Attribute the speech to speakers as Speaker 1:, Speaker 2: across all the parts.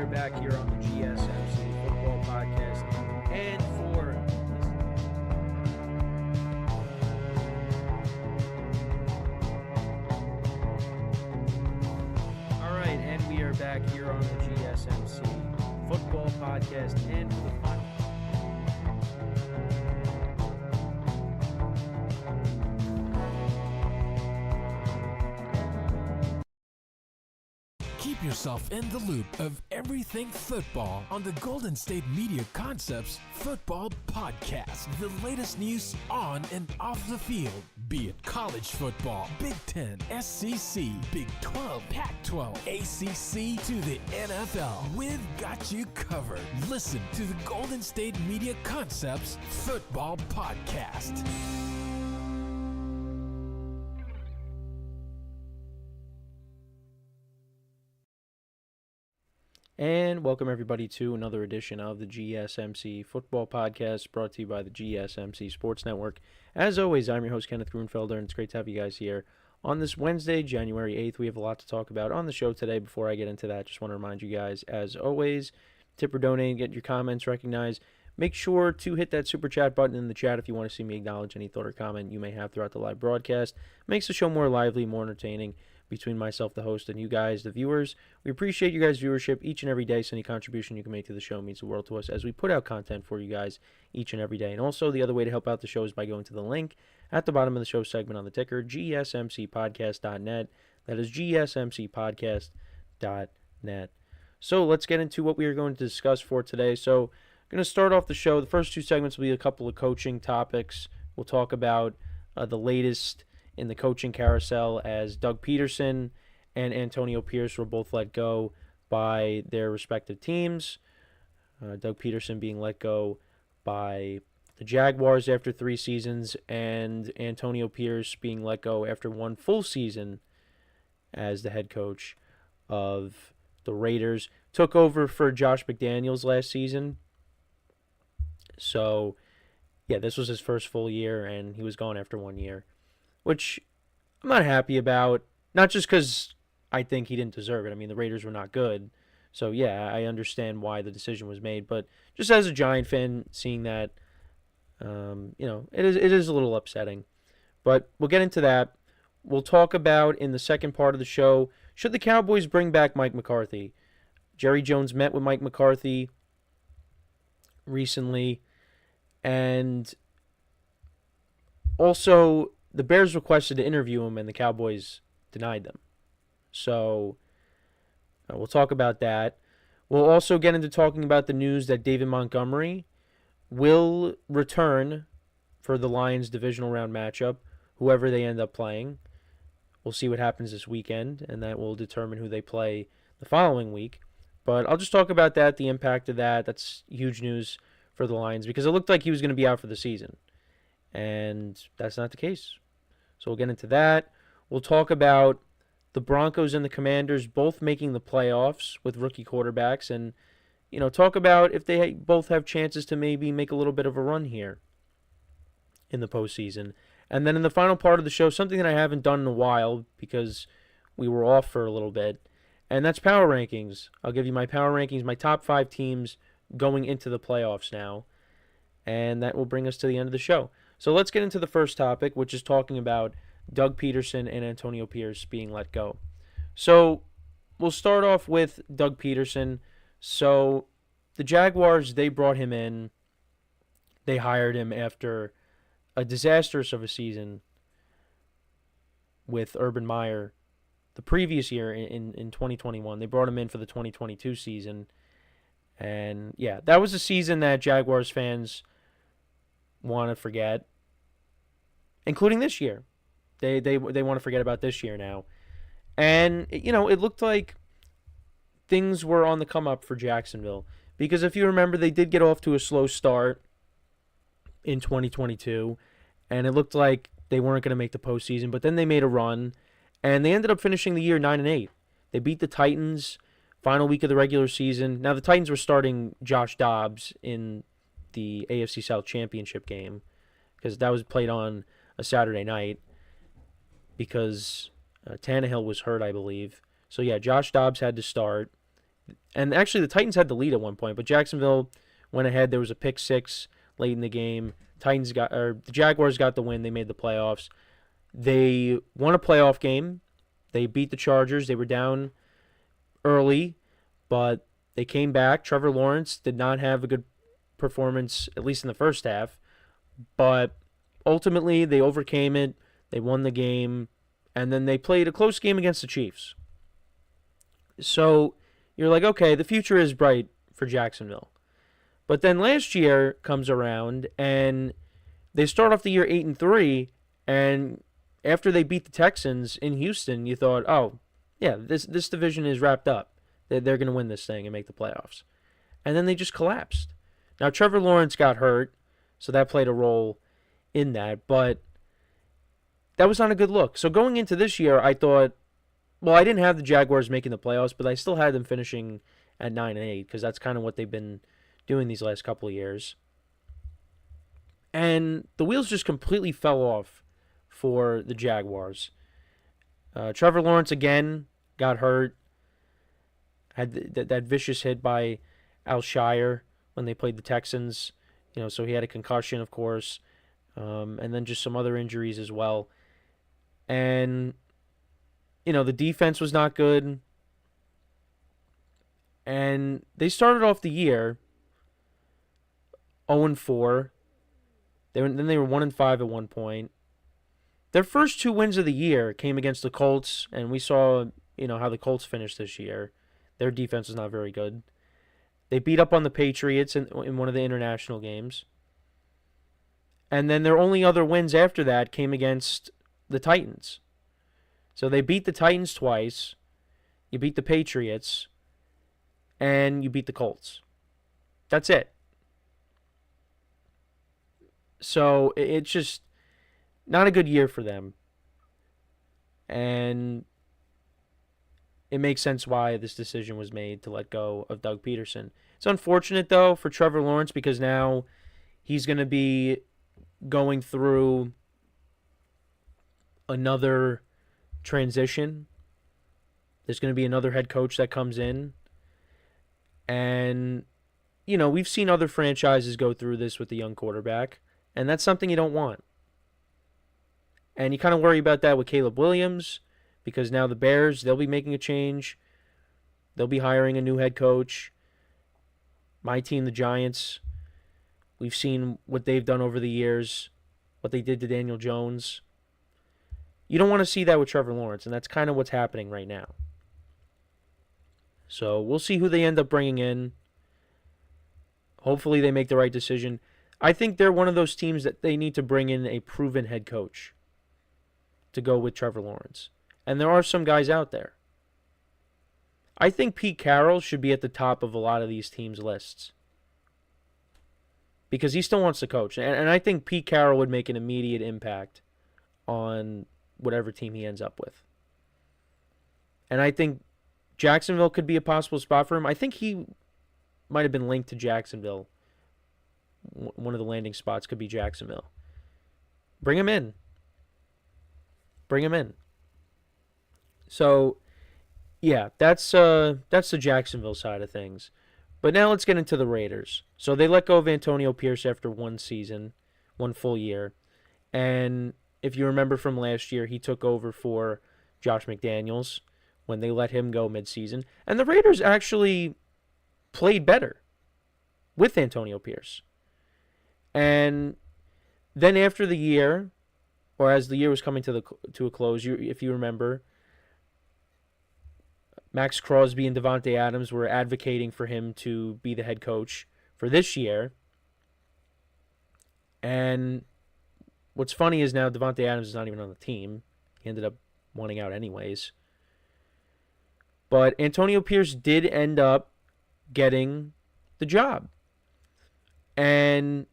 Speaker 1: back here on the GSMC Football Podcast. And for all right, and we are back here on the GSMC Football Podcast. And for the final
Speaker 2: Keep yourself in the loop of everything football on the Golden State Media Concepts Football Podcast. The latest news on and off the field, be it college football, Big Ten, SEC, Big 12, Pac-12, ACC to the NFL. We've got you covered. Listen to the Golden State Media Concepts Football Podcast.
Speaker 1: And welcome everybody to another edition of the GSMC Football Podcast, brought to you by the GSMC Sports Network. As always, I'm your host, Kenneth, and it's great to have you guys here on this Wednesday, January 8th. We have a lot to talk about on the show today. Before I get into that, just want to remind you guys, as always, tip or donate, get your comments recognized. Make sure to hit that super chat button in the chat if you want to see me acknowledge any thought or comment you may have throughout the live broadcast. Makes the show more lively, more entertaining between myself, the host, and you guys, the viewers. We appreciate you guys' viewership each and every day, so any contribution you can make to the show means the world to us as we put out content for you guys each and every day. And also, the other way to help out the show is by going to the link at the bottom of the show segment on the ticker, gsmcpodcast.net. That is gsmcpodcast.net. So let's get into what we are going to discuss for today. So I'm going to start off the show. The first two segments will be a couple of coaching topics. We'll talk about the latest in the coaching carousel as Doug Pederson and Antonio Pierce were both let go by their respective teams. Doug Pederson being let go by the Jaguars after 3 seasons, and Antonio Pierce being let go after 1 full season as the head coach of the Raiders. Took over for Josh McDaniels last season. So, yeah, this was his first full year, and he was gone after 1 year, which I'm not happy about, not just because I think he didn't deserve it. I mean, the Raiders were not good. So, yeah, I understand why the decision was made. But just as a Giant fan, seeing that, it is a little upsetting. But we'll get into that. We'll talk about, in the second part of the show, should the Cowboys bring back Mike McCarthy? Jerry Jones met with Mike McCarthy recently. And also, the Bears requested to interview him, and the Cowboys denied them. So, we'll talk about that. We'll also get into talking about the news that David Montgomery will return for the Lions divisional round matchup, whoever they end up playing. We'll see what happens this weekend, and that will determine who they play the following week. But I'll just talk about that, the impact of that. That's huge news for the Lions because it looked like he was going to be out for the season. And that's not the case. So we'll get into that. We'll talk about the Broncos and the Commanders both making the playoffs with rookie quarterbacks and, talk about if they both have chances to maybe make a little bit of a run here in the postseason. And then in the final part of the show, something that I haven't done in a while because we were off for a little bit, and that's power rankings. I'll give you my power rankings, my top 5 teams going into the playoffs now, and that will bring us to the end of the show. So let's get into the first topic, which is talking about Doug Pederson and Antonio Pierce being let go. So we'll start off with Doug Pederson. So the Jaguars, they brought him in. They hired him after a disastrous of a season with Urban Meyer the previous year in 2021. They brought him in for the 2022 season. And, yeah, that was a season that Jaguars fans want to forget, including this year. They want to forget about this year now. And, it looked like things were on the come up for Jacksonville. Because if you remember, they did get off to a slow start in 2022. And it looked like they weren't going to make the postseason. But then they made a run. And they ended up finishing the year 9-8. They beat the Titans final week of the regular season. Now, the Titans were starting Josh Dobbs in the AFC South Championship game because that was played on a Saturday night because Tannehill was hurt, I believe. So, yeah, Josh Dobbs had to start. And actually, the Titans had the lead at one point, but Jacksonville went ahead. There was a pick six late in the game. The Jaguars got the win. They made the playoffs. They won a playoff game. They beat the Chargers. They were down early, but they came back. Trevor Lawrence did not have a good performance, at least in the first half, but ultimately they overcame it. They won the game, and then they played a close game against the Chiefs. So you're like, okay, the future is bright for Jacksonville. But then last year comes around, and they start off the year 8-3, and after they beat the Texans in Houston, you thought, oh, yeah, this division is wrapped up. They're going to win this thing and make the playoffs. And then they just collapsed. Now, Trevor Lawrence got hurt, so that played a role in that, but that was not a good look. So going into this year, I thought, well, I didn't have the Jaguars making the playoffs, but I still had them finishing at 9-8 because that's kind of what they've been doing these last couple of years. And the wheels just completely fell off for the Jaguars. Trevor Lawrence again got hurt. Had that vicious hit by Alshire when they played the Texans. So he had a concussion, of course, and then just some other injuries as well. And, the defense was not good. And they started off the year 0-4. Then they were 1-5 at one point. Their first two wins of the year came against the Colts, and we saw, how the Colts finished this year. Their defense was not very good. They beat up on the Patriots in one of the international games. And then their only other wins after that came against the Titans. So they beat the Titans twice, you beat the Patriots, and you beat the Colts. That's it. So it's just not a good year for them. And it makes sense why this decision was made to let go of Doug Pederson. It's unfortunate, though, for Trevor Lawrence because now he's going to be going through another transition. There's going to be another head coach that comes in. And, we've seen other franchises go through this with a young quarterback. And that's something you don't want. And you kind of worry about that with Caleb Williams because now the Bears, they'll be making a change. They'll be hiring a new head coach. My team, the Giants, we've seen what they've done over the years, what they did to Daniel Jones. You don't want to see that with Trevor Lawrence, and that's kind of what's happening right now. So we'll see who they end up bringing in. Hopefully they make the right decision. I think they're one of those teams that they need to bring in a proven head coach to go with Trevor Lawrence. And there are some guys out there. I think Pete Carroll should be at the top of a lot of these teams' lists. Because he still wants to coach. And I think Pete Carroll would make an immediate impact on whatever team he ends up with. And I think Jacksonville could be a possible spot for him. I think he might have been linked to Jacksonville. One of the landing spots could be Jacksonville. Bring him in. Bring him in. So, yeah, that's the Jacksonville side of things. But now let's get into the Raiders. So they let go of Antonio Pierce after one season, one full year. And if you remember from last year, he took over for Josh McDaniels when they let him go midseason. And the Raiders actually played better with Antonio Pierce. And then after the year, or as the year was coming to a close, if you remember, Max Crosby and Davante Adams were advocating for him to be the head coach for this year. And what's funny is now Davante Adams is not even on the team. He ended up wanting out anyways. But Antonio Pierce did end up getting the job. And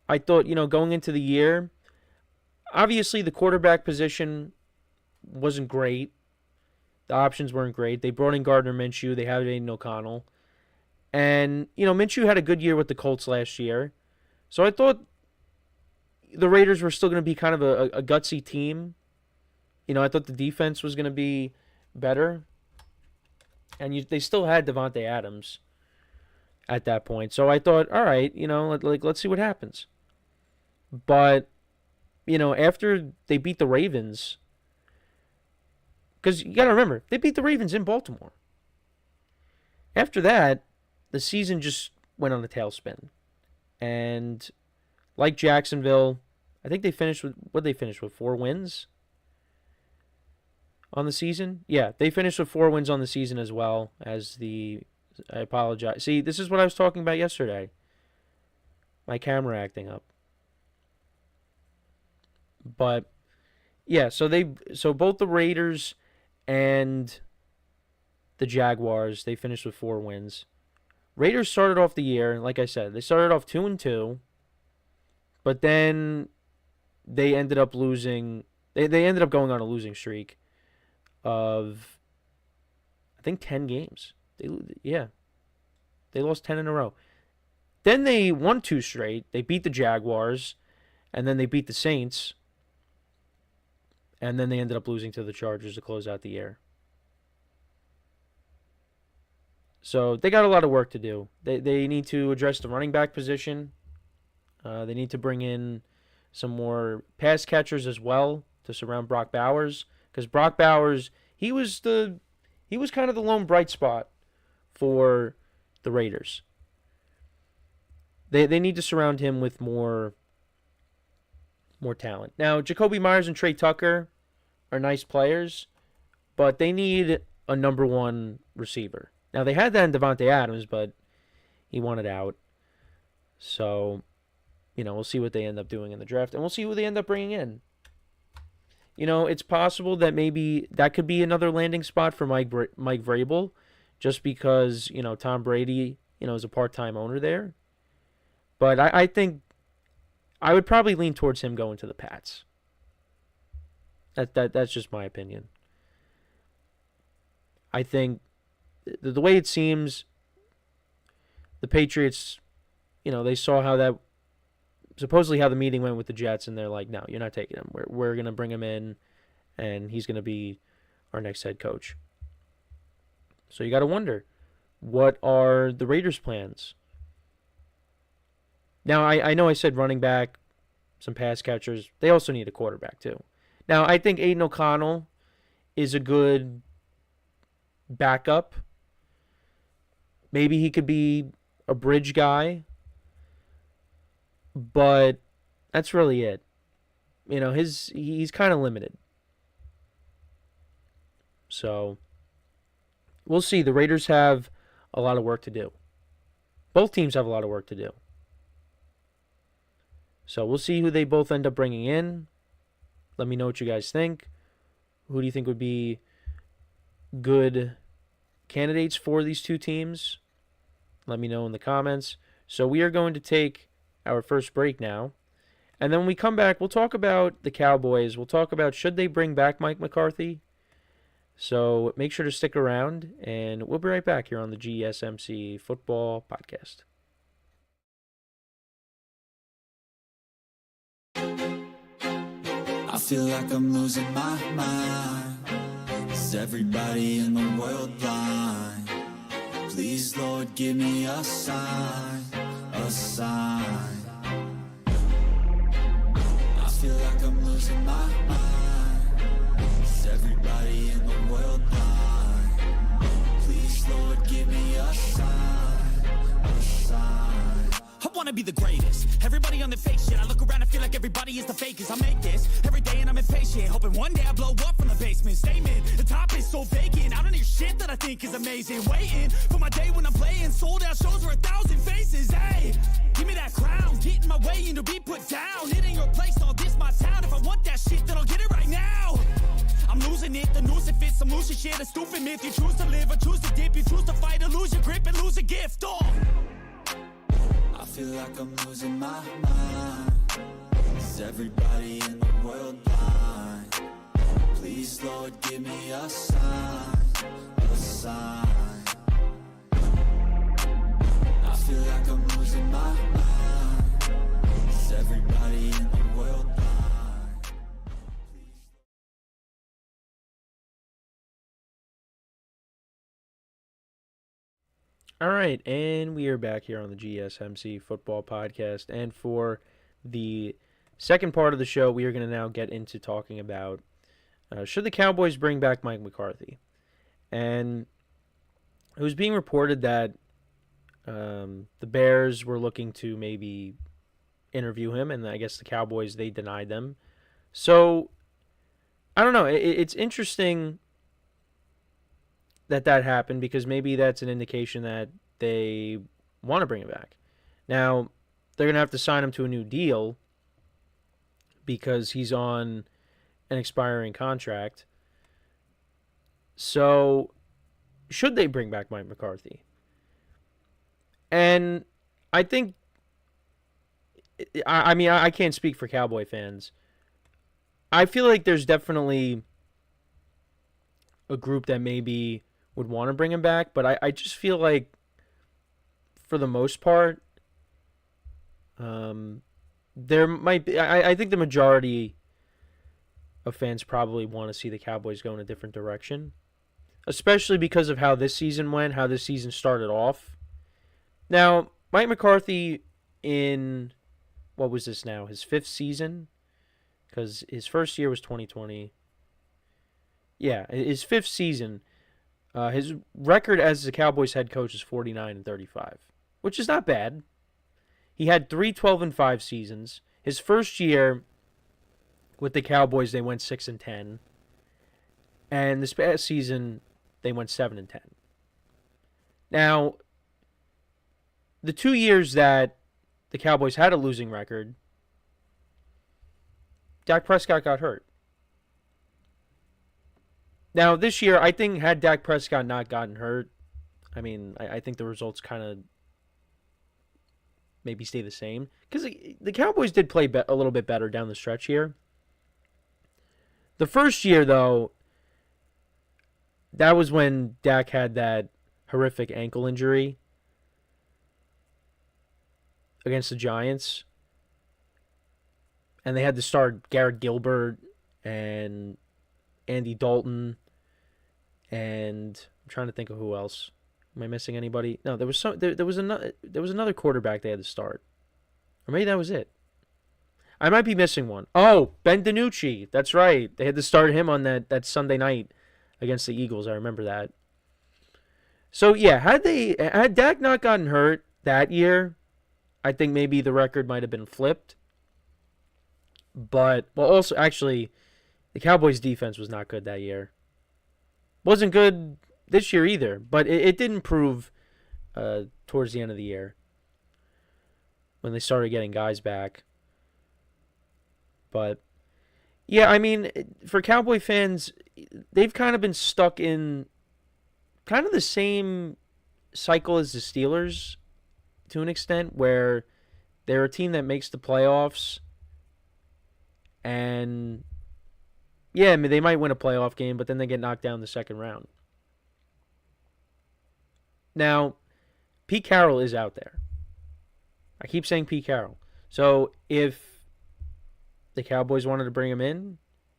Speaker 1: I thought, going into the year, obviously the quarterback position wasn't great. The options weren't great. They brought in Gardner Minshew. They had Aiden O'Connell. And, Minshew had a good year with the Colts last year. So I thought the Raiders were still going to be kind of a gutsy team. I thought the defense was going to be better. And they still had Devontae Adams at that point. So I thought, all right, let's see what happens. But, after they beat the Ravens, because you got to remember, they beat the Ravens in Baltimore. After that, the season just went on a tailspin. And like Jacksonville, I think they finished with, 4 wins on the season? Yeah, they finished with 4 wins on the season as well as I apologize. See, this is what I was talking about yesterday. My camera acting up. But yeah, so both the Raiders and the Jaguars, they finished with 4 wins. Raiders started off the year, like I said, they started off 2-2, but then they ended up losing. They ended up going on a losing streak of, I think, 10 games. They lost 10 in a row. Then they won 2 straight. They beat the Jaguars, and then they beat the Saints, and then they ended up losing to the Chargers to close out the year. So they got a lot of work to do. They need to address the running back position. They need to bring in some more pass catchers as well to surround Brock Bowers, because Brock Bowers, he was kind of the lone bright spot for the Raiders. They need to surround him with more talent. Now, Jacoby Myers and Trey Tucker are nice players, but they need a number 1 receiver. Now, they had that in Devontae Adams, but he wanted out. So, we'll see what they end up doing in the draft, and we'll see who they end up bringing in. It's possible that maybe that could be another landing spot for Mike Vrabel, just because, Tom Brady, is a part-time owner there. But I think I would probably lean towards him going to the Pats. That's just my opinion. I think the way it seems, the Patriots, they saw how the meeting went with the Jets, and they're like, no, you're not taking him. We're going to bring him in, and he's going to be our next head coach. So you got to wonder, what are the Raiders' plans? Now, I know I said running back, some pass catchers. They also need a quarterback, too. Now, I think Aiden O'Connell is a good backup. Maybe he could be a bridge guy, but that's really it. He's kind of limited. So, we'll see. The Raiders have a lot of work to do. Both teams have a lot of work to do. So, we'll see who they both end up bringing in. Let me know what you guys think. Who do you think would be good candidates for these 2 teams? Let me know in the comments. So we are going to take our first break now. And then when we come back, we'll talk about the Cowboys. We'll talk about, should they bring back Mike McCarthy? So make sure to stick around, and we'll be right back here on the GSMC Football Podcast.
Speaker 3: I feel like I'm losing my mind. Is everybody in the world blind? Please, Lord, give me a sign, a sign. I feel like I'm losing my mind. Is everybody in the world blind? Please, Lord, give me a sign, a sign.
Speaker 4: I wanna be the greatest. Everybody on the fake shit. I look around and feel like everybody is the fakest. I make this every day and I'm impatient, hoping one day I blow up from the basement. Statement, the top is so vacant. I don't hear shit that I think is amazing. Waiting for my day when I'm playing sold out shows for 1,000 faces. Hey, give me that crown, get in my way and to be put down. It ain't your place, all this my town. If I want that shit, then I'll get it right now. I'm losing it, the noose it fits. I'm losing shit, a stupid myth. You choose to live or choose to dip. You choose to fight or lose your grip and lose a gift.
Speaker 3: I feel like I'm losing my mind. Is everybody in the world blind? Please, Lord, give me a sign, a sign. I feel like I'm losing my mind. Is everybody in the world blind?
Speaker 1: All right, and we are back here on the GSMC Football Podcast. And for the second part of the show, we are going to now get into talking about should the Cowboys bring back Mike McCarthy? And it was being reported that the Bears were looking to maybe interview him, and I guess the Cowboys, they denied them. So, I don't know. It's interesting that happened because maybe that's an indication that they want to bring him back. Now, they're going to have to sign him to a new deal because he's on an expiring contract. So, should they bring back Mike McCarthy? And I think, I mean, I can't speak for Cowboy fans. I feel like there's definitely a group that maybe would want to bring him back, but I just feel like, for the most part, there might be, I think the majority of fans probably want to see the Cowboys go in a different direction, especially because of how this season went, how this season started off. Now, Mike McCarthy in, what was this now, his fifth season? Because his first year was 2020. Yeah, his fifth season. His record as the Cowboys head coach is 49-35, which is not bad. He had 3 12-5 seasons. His first year with the Cowboys, they went 6-10, and this past season they went 7-10. Now, the 2 years that the Cowboys had a losing record, Dak Prescott got hurt. Now, this year, I think had Dak Prescott not gotten hurt, I mean, I think the results kind of maybe stay the same. Because the Cowboys did play a little bit better down the stretch here. The first year, though, that was when Dak had that horrific ankle injury against the Giants. And they had to start Garrett Gilbert and Andy Dalton, and I'm trying to think of who else. Am I missing anybody? No, there was another quarterback they had to start, or maybe that was it. I might be missing one. Oh, Ben DiNucci. That's right. They had to start him on that Sunday night against the Eagles. I remember that. So yeah, had Dak not gotten hurt that year, I think maybe the record might have been flipped. But, well, also, actually, the Cowboys' defense was not good that year. Wasn't good this year either, but it did improve towards the end of the year when they started getting guys back. But, yeah, I mean, for Cowboy fans, they've kind of been stuck in kind of the same cycle as the Steelers to an extent, where they're a team that makes the playoffs. And, yeah, I mean, they might win a playoff game, but then they get knocked down in the second round. Now, Pete Carroll is out there. I keep saying Pete Carroll. So, if the Cowboys wanted to bring him in,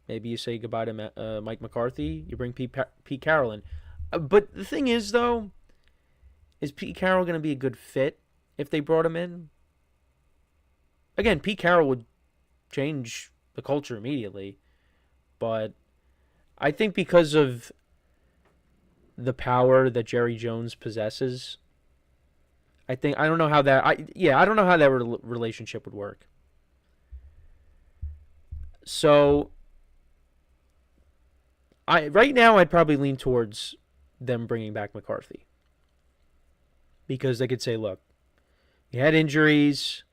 Speaker 1: maybe you say goodbye to Mike McCarthy, you bring Pete Carroll in. But the thing is, though, is Pete Carroll going to be a good fit if they brought him in? Again, Pete Carroll would change the culture immediately, but I think because of the power that Jerry Jones possesses, I don't know how that relationship would work. So right now I'd probably lean towards them bringing back McCarthy, because they could say, look, you had injuries.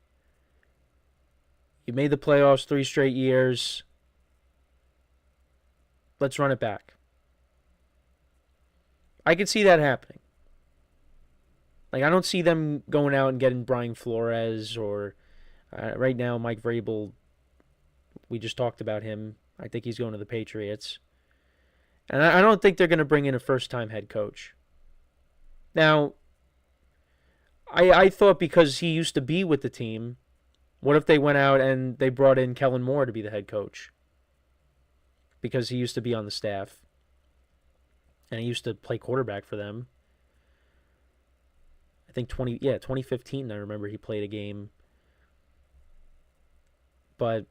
Speaker 1: You made the playoffs 3 straight years. Let's run it back. I could see that happening. Like, I don't see them going out and getting Brian Flores or right now Mike Vrabel. We just talked about him. I think he's going to the Patriots. And I don't think they're going to bring in a first-time head coach. Now, I thought because he used to be with the team, what if they went out and they brought in Kellen Moore to be the head coach? Because he used to be on the staff. And he used to play quarterback for them. I think 2015, I remember he played a game. But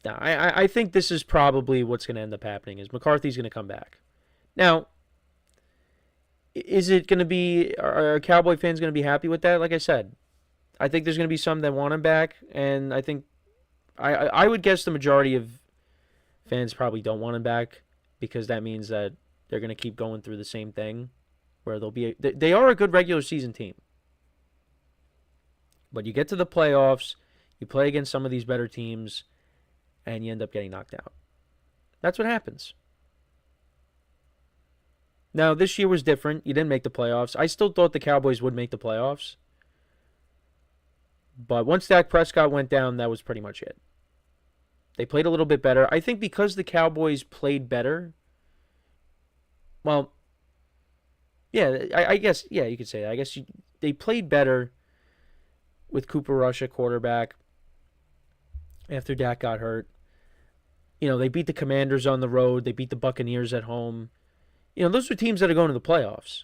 Speaker 1: I think this is probably what's going to end up happening is McCarthy's going to come back. Now, is it going to be, are Cowboy fans going to be happy with that? Like I said, I think there's going to be some that want him back, and I think, I would guess the majority of fans probably don't want him back because that means that they're going to keep going through the same thing where they are a good regular season team. But you get to the playoffs, you play against some of these better teams, and you end up getting knocked out. That's what happens. Now, this year was different. You didn't make the playoffs. I still thought the Cowboys would make the playoffs. But once Dak Prescott went down, that was pretty much it. They played a little bit better. I think because the Cowboys played better, well, yeah, I guess, yeah, you could say that. I guess they played better with Cooper Rush at quarterback after Dak got hurt. You know, they beat the Commanders on the road. They beat the Buccaneers at home. You know, those are teams that are going to the playoffs.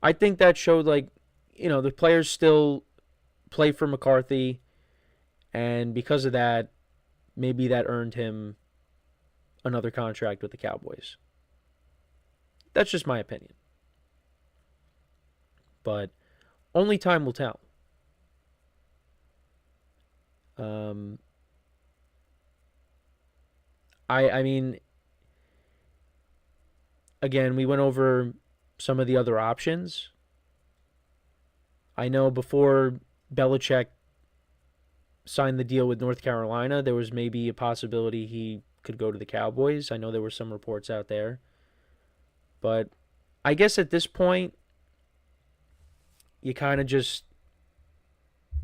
Speaker 1: I think that showed, like, you know, the players still play for McCarthy, and because of that, maybe that earned him another contract with the Cowboys. That's just my opinion. But only time will tell. I mean, again, we went over some of the other options. I know before Belichick signed the deal with North Carolina, there was maybe a possibility he could go to the Cowboys. I know there were some reports out there. But I guess at this point, you kind of just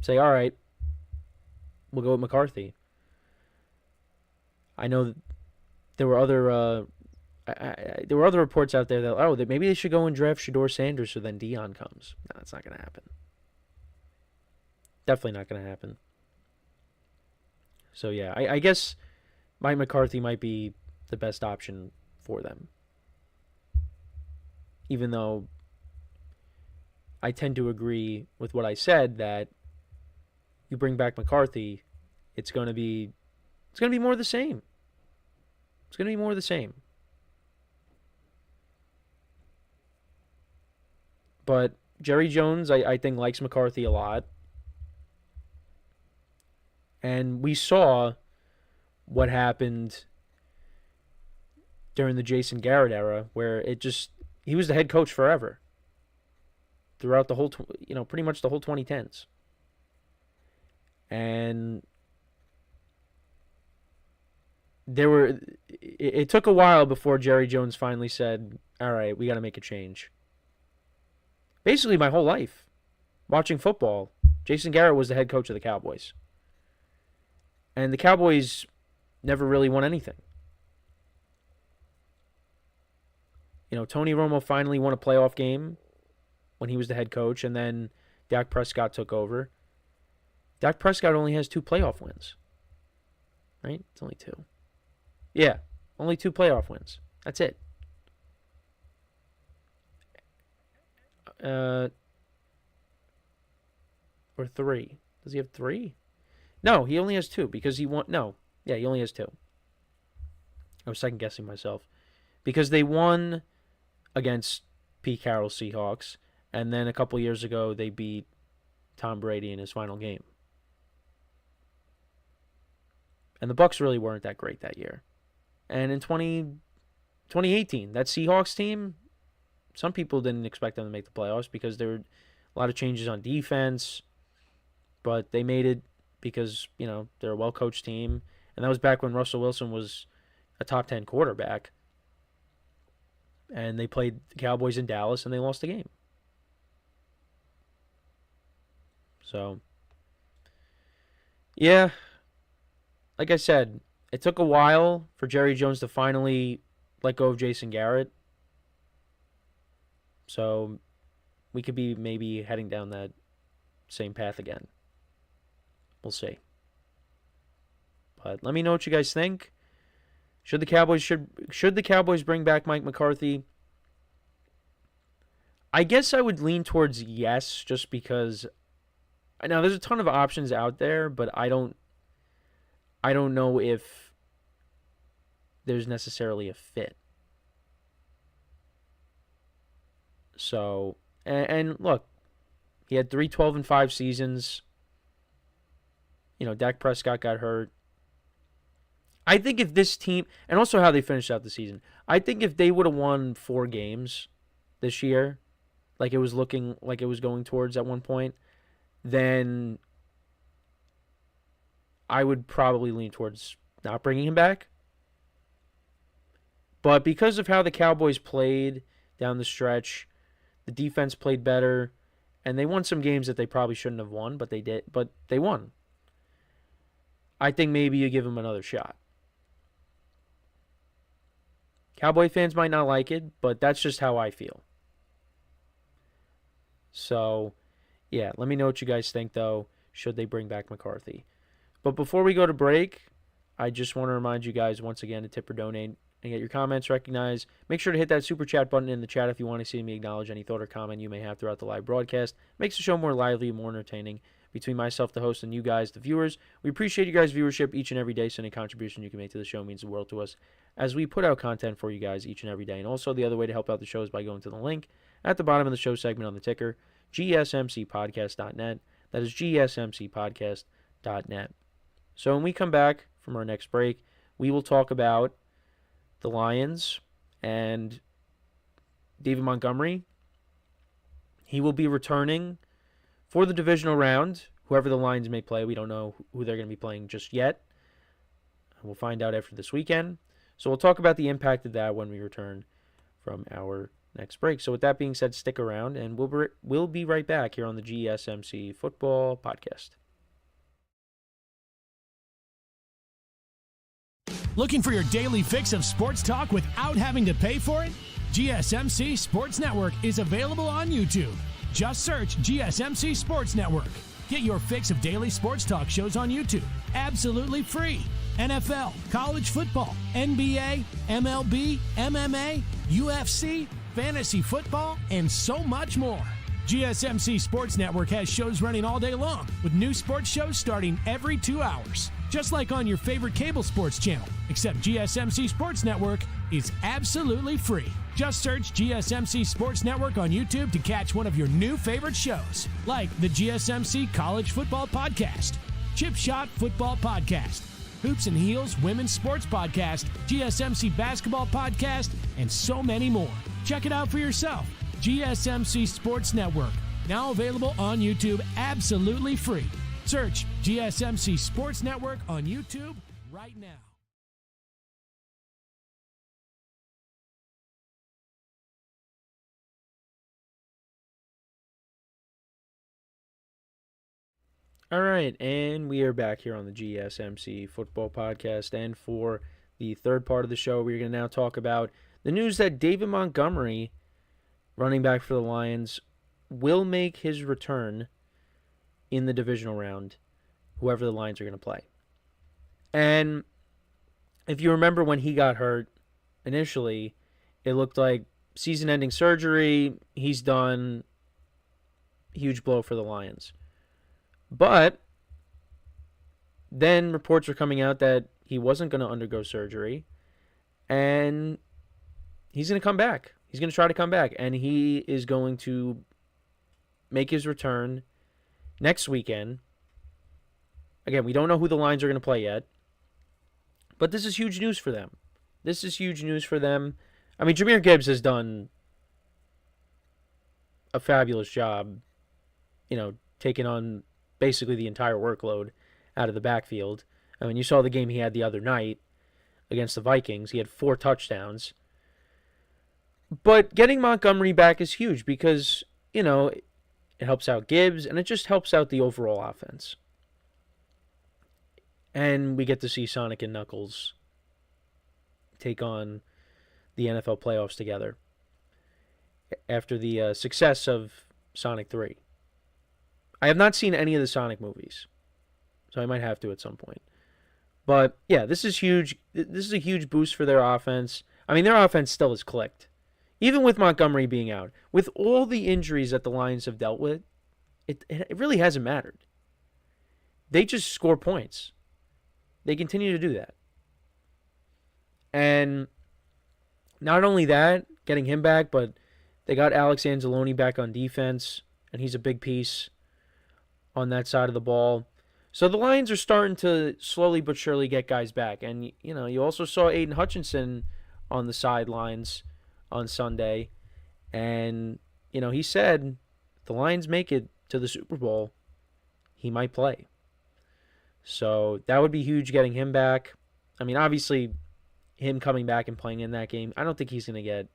Speaker 1: say, all right, we'll go with McCarthy. I know there were other reports out there that maybe they should go and draft Shedeur Sanders so then Deion comes. No, that's not going to happen. Definitely not going to happen. So yeah, I guess Mike McCarthy might be the best option for them. Even though I tend to agree with what I said that you bring back McCarthy, it's going to be more of the same. It's going to be more of the same. But Jerry Jones, I think, likes McCarthy a lot. And we saw what happened during the Jason Garrett era, where he was the head coach forever. Throughout the whole, pretty much the whole 2010s. And it took a while before Jerry Jones finally said, all right, we got to make a change. Basically, my whole life, watching football, Jason Garrett was the head coach of the Cowboys. And the Cowboys never really won anything. You know, Tony Romo finally won a playoff game when he was the head coach, and then Dak Prescott took over. Dak Prescott only has 2 playoff wins. Right? It's only 2. Yeah, only 2 playoff wins. That's it. Or 3. Does he have 3? No, he only has 2 because he won. No. Yeah, he only has 2. I was second guessing myself. Because they won against Pete Carroll's Seahawks, and then a couple years ago they beat Tom Brady in his final game. And the Bucs really weren't that great that year. And in 2018, that Seahawks team, some people didn't expect them to make the playoffs because there were a lot of changes on defense, but they made it because, they're a well-coached team. And that was back when Russell Wilson was a top 10 quarterback. And they played the Cowboys in Dallas, and they lost the game. So, yeah, like I said, it took a while for Jerry Jones to finally let go of Jason Garrett. So, we could be maybe heading down that same path again. We'll see. But let me know what you guys think. Should the Cowboys bring back Mike McCarthy? I guess I would lean towards yes, just because now there's a ton of options out there, but I don't know if there's necessarily a fit. So, and look, he had 3 12-5 seasons. Dak Prescott got hurt. I think if this team, and also how they finished out the season, I think if they would have won 4 games this year, like it was looking like it was going towards at one point, then I would probably lean towards not bringing him back. But because of how the Cowboys played down the stretch, the defense played better, and they won some games that they probably shouldn't have won, but they did. But they won. I think maybe you give him another shot. Cowboy fans might not like it, but that's just how I feel. So, yeah, let me know what you guys think, though, should they bring back McCarthy. But before we go to break, I just want to remind you guys once again to tip or donate and get your comments recognized. Make sure to hit that super chat button in the chat if you want to see me acknowledge any thought or comment you may have throughout the live broadcast. Makes the show more lively and more entertaining. Between myself, the host, and you guys, the viewers, we appreciate you guys' viewership each and every day, so any contribution you can make to the show means the world to us as we put out content for you guys each and every day. And also, the other way to help out the show is by going to the link at the bottom of the show segment on the ticker, GSMCpodcast.net. That is GSMCpodcast.net. So when we come back from our next break, we will talk about the Lions and David Montgomery. He will be returning for the divisional round, whoever the Lions may play. We don't know who they're going to be playing just yet. We'll find out after this weekend. So we'll talk about the impact of that when we return from our next break. So with that being said, stick around, and we'll be right back here on the GSMC Football Podcast.
Speaker 2: Looking for your daily fix of sports talk without having to pay for it? GSMC Sports Network is available on YouTube. Just search GSMC Sports Network. Get your fix of daily sports talk shows on YouTube, absolutely free. NFL, college football, NBA, MLB, MMA, UFC, fantasy football, and so much more. GSMC Sports Network has shows running all day long, with new sports shows starting every 2 hours. Just like on your favorite cable sports channel, except GSMC Sports Network is absolutely free. Just search GSMC Sports Network on YouTube to catch one of your new favorite shows, like the GSMC College Football Podcast, Chip Shot Football Podcast, Hoops and Heels Women's Sports Podcast, GSMC Basketball Podcast, and so many more. Check it out for yourself. GSMC Sports Network, now available on YouTube absolutely free. Search GSMC Sports Network on YouTube right now.
Speaker 1: All right, and we are back here on the GSMC Football Podcast, and for the third part of the show, we're going to now talk about the news that David Montgomery, running back for the Lions, will make his return in the divisional round, whoever the Lions are going to play. And if you remember when he got hurt, initially, it looked like season-ending surgery, he's done, huge blow for the Lions. But then reports were coming out that he wasn't going to undergo surgery, and he's going to come back. He's going to try to come back, and he is going to make his return next weekend. Again, we don't know who the Lions are going to play yet, but this is huge news for them. This is huge news for them. I mean, Jahmyr Gibbs has done a fabulous job, taking on basically the entire workload out of the backfield. I mean, you saw the game he had the other night against the Vikings. He had 4 touchdowns. But getting Montgomery back is huge because, it helps out Gibbs, and it just helps out the overall offense. And we get to see Sonic and Knuckles take on the NFL playoffs together after the success of Sonic 3. I have not seen any of the Sonic movies, so I might have to at some point. But, yeah, this is huge. This is a huge boost for their offense. I mean, their offense still is clicked. even with Montgomery being out, with all the injuries that the Lions have dealt with, it really hasn't mattered. They just score points. They continue to do that. And not only that, getting him back, but they got Alex Anzalone back on defense, and he's a big piece on that side of the ball. So the Lions are starting to slowly but surely get guys back. And, you also saw Aiden Hutchinson on the sidelines on Sunday. And, he said if the Lions make it to the Super Bowl, he might play. So that would be huge getting him back. I mean, obviously, him coming back and playing in that game, I don't think he's going to get...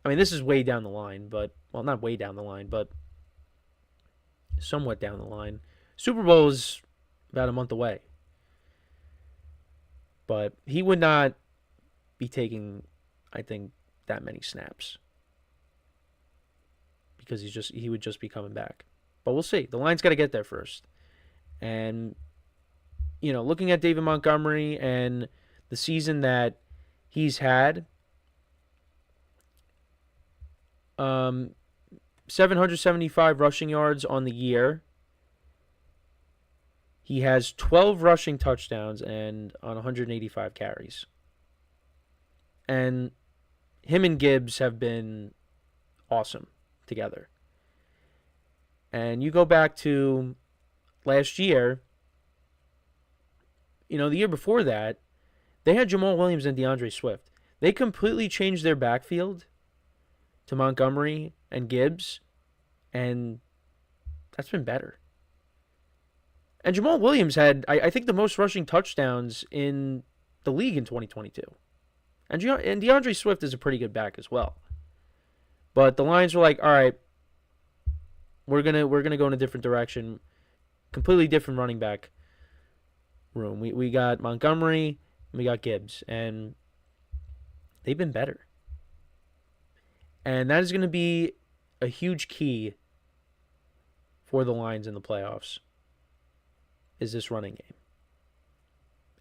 Speaker 1: I mean, this is way down the line, but... Well, not way down the line, but somewhat down the line. Super Bowl is about a month away. But he would not be taking, I think, that many snaps. Because he would just be coming back. But we'll see. The Lions got to get there first. And, looking at David Montgomery and the season that he's had, 775 rushing yards on the year. He has 12 rushing touchdowns and on 185 carries. And him and Gibbs have been awesome together. And you go back to last year, the year before that, they had Jamal Williams and DeAndre Swift. They completely changed their backfield to Montgomery and Gibbs, and that's been better. And Jamal Williams had, I think, the most rushing touchdowns in the league in 2022. And DeAndre Swift is a pretty good back as well. But the Lions were like, all right, we're gonna go in a different direction, completely different running back room. We got Montgomery, and we got Gibbs, and they've been better. And that is going to be a huge key for the Lions in the playoffs, is this running game.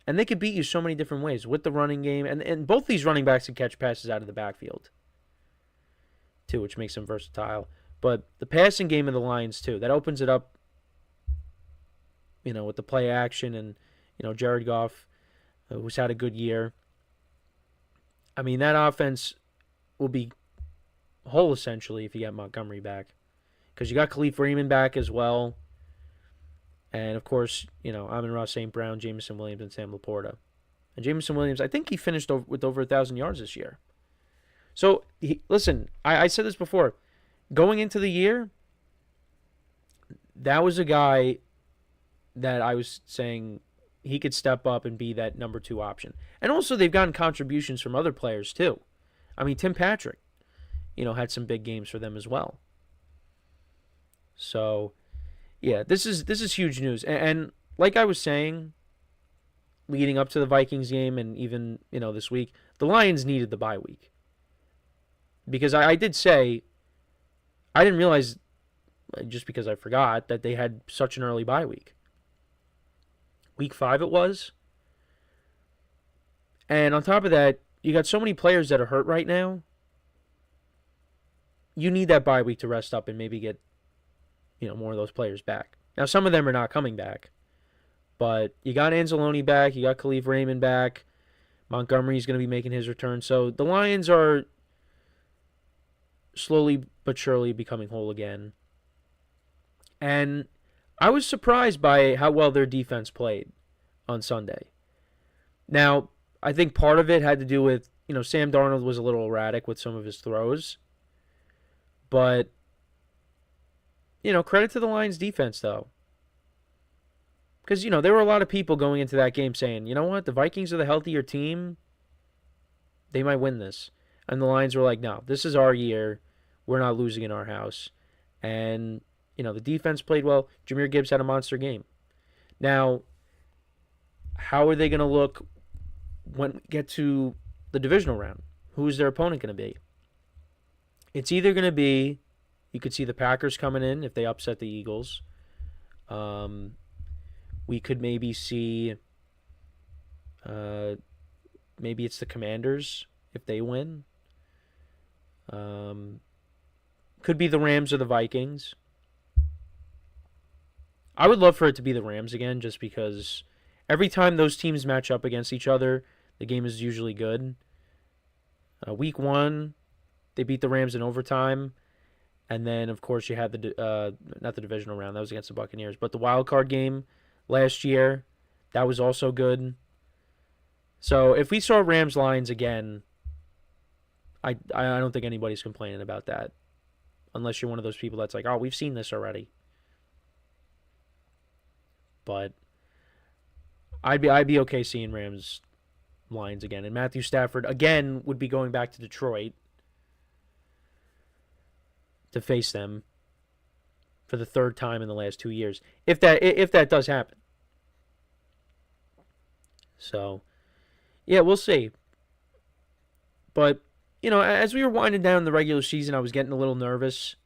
Speaker 1: And they could beat you so many different ways with the running game. And both these running backs can catch passes out of the backfield, too, which makes them versatile. But the passing game of the Lions, too, that opens it up, with the play action and, Jared Goff, who's had a good year. I mean, that offense will be whole, essentially, if you get Montgomery back. Because you got Khalif Raymond back as well. And, of course, Amon-Ra St. Brown, Jameson Williams, and Sam Laporta. And Jameson Williams, I think he finished with over 1,000 yards this year. So, listen, I said this before. Going into the year, that was a guy that I was saying he could step up and be that number 2 option. And also, they've gotten contributions from other players, too. I mean, Tim Patrick, had some big games for them as well. So, yeah, this is huge news. And like I was saying, leading up to the Vikings game and even, this week, the Lions needed the bye week. Because I did say, I didn't realize, just because I forgot, that they had such an early bye week. Week 5 it was. And on top of that, you got so many players that are hurt right now. You need that bye week to rest up and maybe get, more of those players back. Now, some of them are not coming back. But you got Anzalone back. You got Khalif Raymond back. Montgomery's going to be making his return. So the Lions are slowly but surely becoming whole again. And I was surprised by how well their defense played on Sunday. Now, I think part of it had to do with, Sam Darnold was a little erratic with some of his throws. But, credit to the Lions defense, though. Because, there were a lot of people going into that game saying, you know what, the Vikings are the healthier team. They might win this. And the Lions were like, no, this is our year. We're not losing in our house. And, the defense played well. Jahmyr Gibbs had a monster game. Now, how are they going to look when we get to the divisional round? Who is their opponent going to be? It's either going to be, you could see the Packers coming in if they upset the Eagles. We could maybe see, maybe it's the Commanders if they win. Could be the Rams or the Vikings. I would love for it to be the Rams again, just because every time those teams match up against each other, the game is usually good. Week 1, they beat the Rams in overtime. And then, of course, you had not the divisional round. That was against the Buccaneers. But the wild card game last year, that was also good. So if we saw Rams-Lions again, I don't think anybody's complaining about that. Unless you're one of those people that's like, oh, we've seen this already. But I'd be okay seeing Rams-Lions again. And Matthew Stafford, again, would be going back to Detroit to face them for the third time in the last 2 years, if that does happen. So, yeah, we'll see. But, as we were winding down the regular season, I was getting a little nervous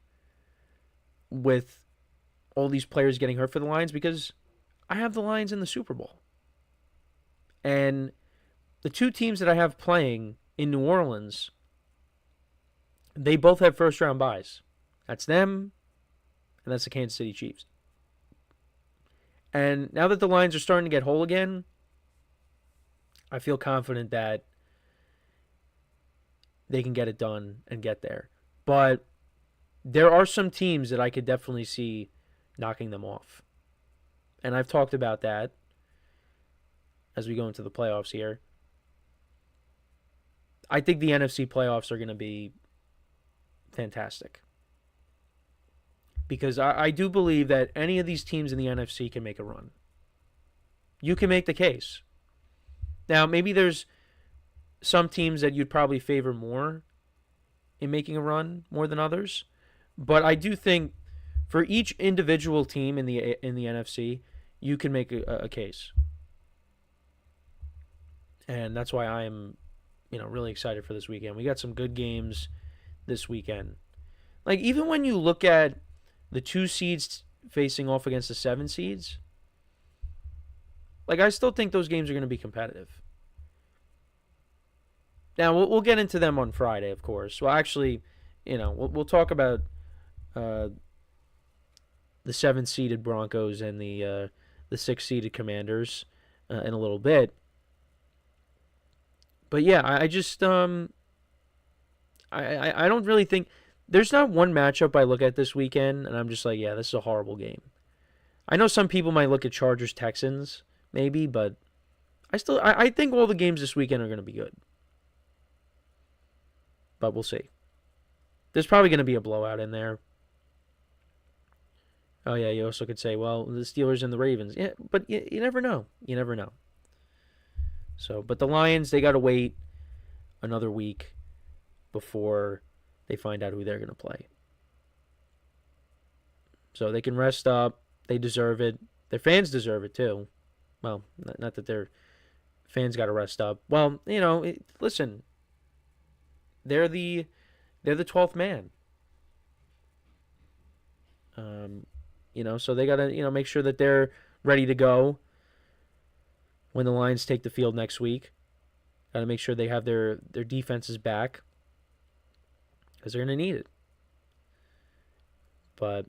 Speaker 1: with all these players getting hurt for the Lions because I have the Lions in the Super Bowl. And the two teams that I have playing in New Orleans, they both have first-round byes. That's them, and that's the Kansas City Chiefs. And now that the Lions are starting to get whole again, I feel confident that they can get it done and get there. But there are some teams that I could definitely see knocking them off. And I've talked about that as we go into the playoffs here. I think the NFC playoffs are going to be fantastic. Because I do believe that any of these teams in the NFC can make a run. You can make the case. Now, maybe there's some teams that you'd probably favor more in making a run more than others. But I do think for each individual team in the NFC, you can make a case. And that's why I am, really excited for this weekend. We got some good games this weekend. Like, even when you look at the 2 seeds facing off against the 7 seeds, like, I still think those games are going to be competitive. Now, we'll get into them on Friday, of course. Well, actually, we'll talk about the 7-seeded Broncos and the 6-seeded Commanders in a little bit. But yeah, I just I don't really think there's not one matchup I look at this weekend and I'm just like, yeah, this is a horrible game. I know some people might look at Chargers Texans maybe, but I think all the games this weekend are going to be good. But we'll see. There's probably going to be a blowout in there. Oh, yeah, you also could say, well, the Steelers and the Ravens. Yeah, but you never know. You never know. So, but the Lions, they got to wait another week before they find out who they're going to play. So they can rest up. They deserve it. Their fans deserve it, too. Well, not that their fans got to rest up. Well, listen. They're the 12th man. So they got to, make sure that they're ready to go when the Lions take the field next week. Got to make sure they have their defenses back because they're going to need it. But,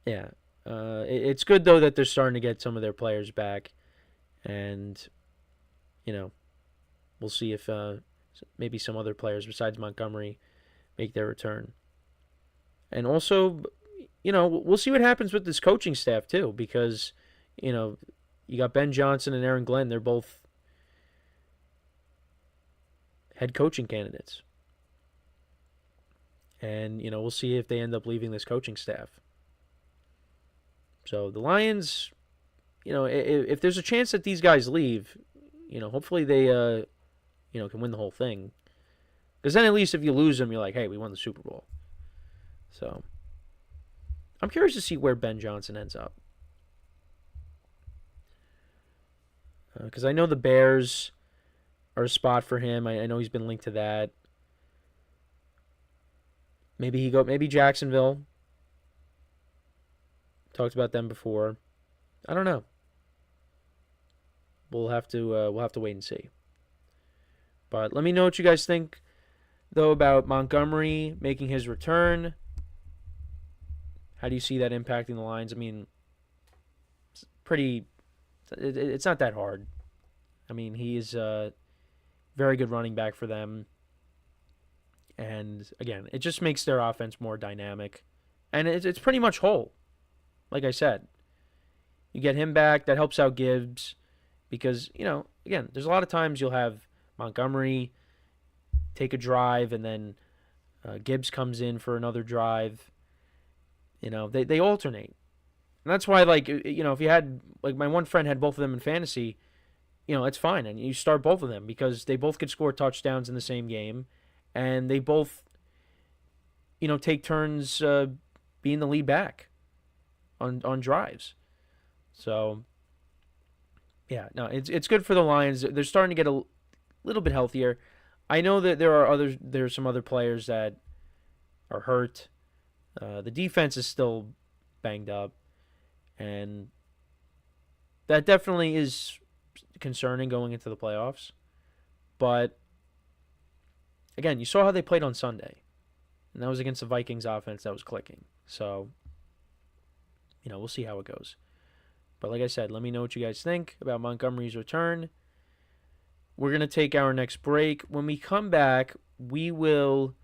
Speaker 1: yeah, it's good, though, that they're starting to get some of their players back. And, we'll see if maybe some other players besides Montgomery make their return. And also, we'll see what happens with this coaching staff, too, because, you got Ben Johnson and Aaron Glenn. They're both head coaching candidates. And, we'll see if they end up leaving this coaching staff. So the Lions, if there's a chance that these guys leave, hopefully they, can win the whole thing. Because then at least if you lose them, you're like, hey, we won the Super Bowl. So I'm curious to see where Ben Johnson ends up. Because I know the Bears are a spot for him. I know he's been linked to that. Maybe Jacksonville. Talked about them before. I don't know. We'll have to wait and see. But let me know what you guys think though, about Montgomery making his return. How do you see that impacting the lines? I mean, it's not that hard. I mean, he is a very good running back for them. And, again, it just makes their offense more dynamic. And it's pretty much whole, like I said. You get him back, that helps out Gibbs. Because, again, there's a lot of times you'll have Montgomery take a drive and then Gibbs comes in for another drive. They alternate. And that's why, if you had, my one friend had both of them in fantasy, it's fine. And you start both of them because they both could score touchdowns in the same game. And they both, take turns being the lead back on drives. So, yeah, no, it's good for the Lions. They're starting to get a little bit healthier. I know that there's some other players that are hurt. The defense is still banged up, and that definitely is concerning going into the playoffs. But again, you saw how they played on Sunday, and that was against the Vikings offense that was clicking. So, we'll see how it goes. But like I said, let me know what you guys think about Montgomery's return. We're going to take our next break. When we come back, we will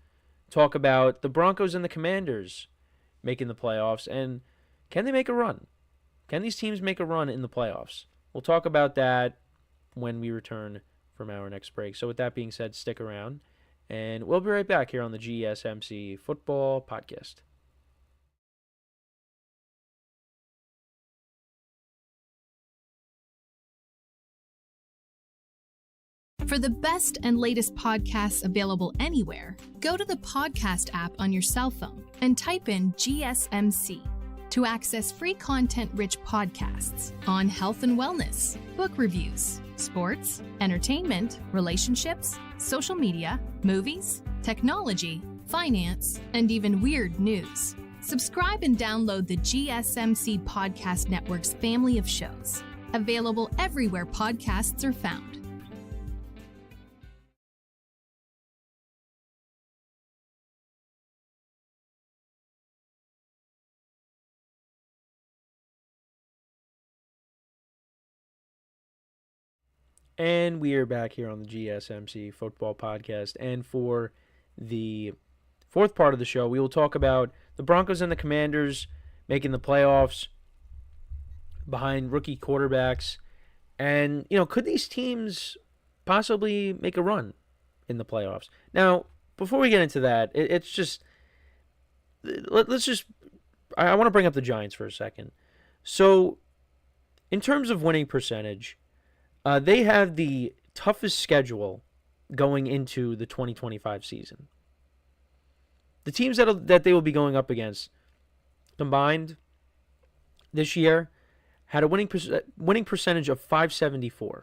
Speaker 1: talk about the Broncos and the Commanders making the playoffs. And can they make a run? Can these teams make a run in the playoffs? We'll talk about that when we return from our next break. So with that being said, stick around. And we'll be right back here on the GSMC Football Podcast.
Speaker 5: For the best and latest podcasts available anywhere, go to the podcast app on your cell phone and type in GSMC to access free content-rich podcasts on health and wellness, book reviews, sports, entertainment, relationships, social media, movies, technology, finance, and even weird news. Subscribe and download the GSMC Podcast Network's family of shows, available everywhere podcasts are found.
Speaker 1: And we are back here on the GSMC Football Podcast. And for the fourth part of the show, we will talk about the Broncos and the Commanders making the playoffs behind rookie quarterbacks. And, could these teams possibly make a run in the playoffs? Now, before we get into that, it's just, I want to bring up the Giants for a second. So, in terms of winning percentage, they have the toughest schedule going into the 2025 season. The teams that they will be going up against combined this year had a winning percentage of .574.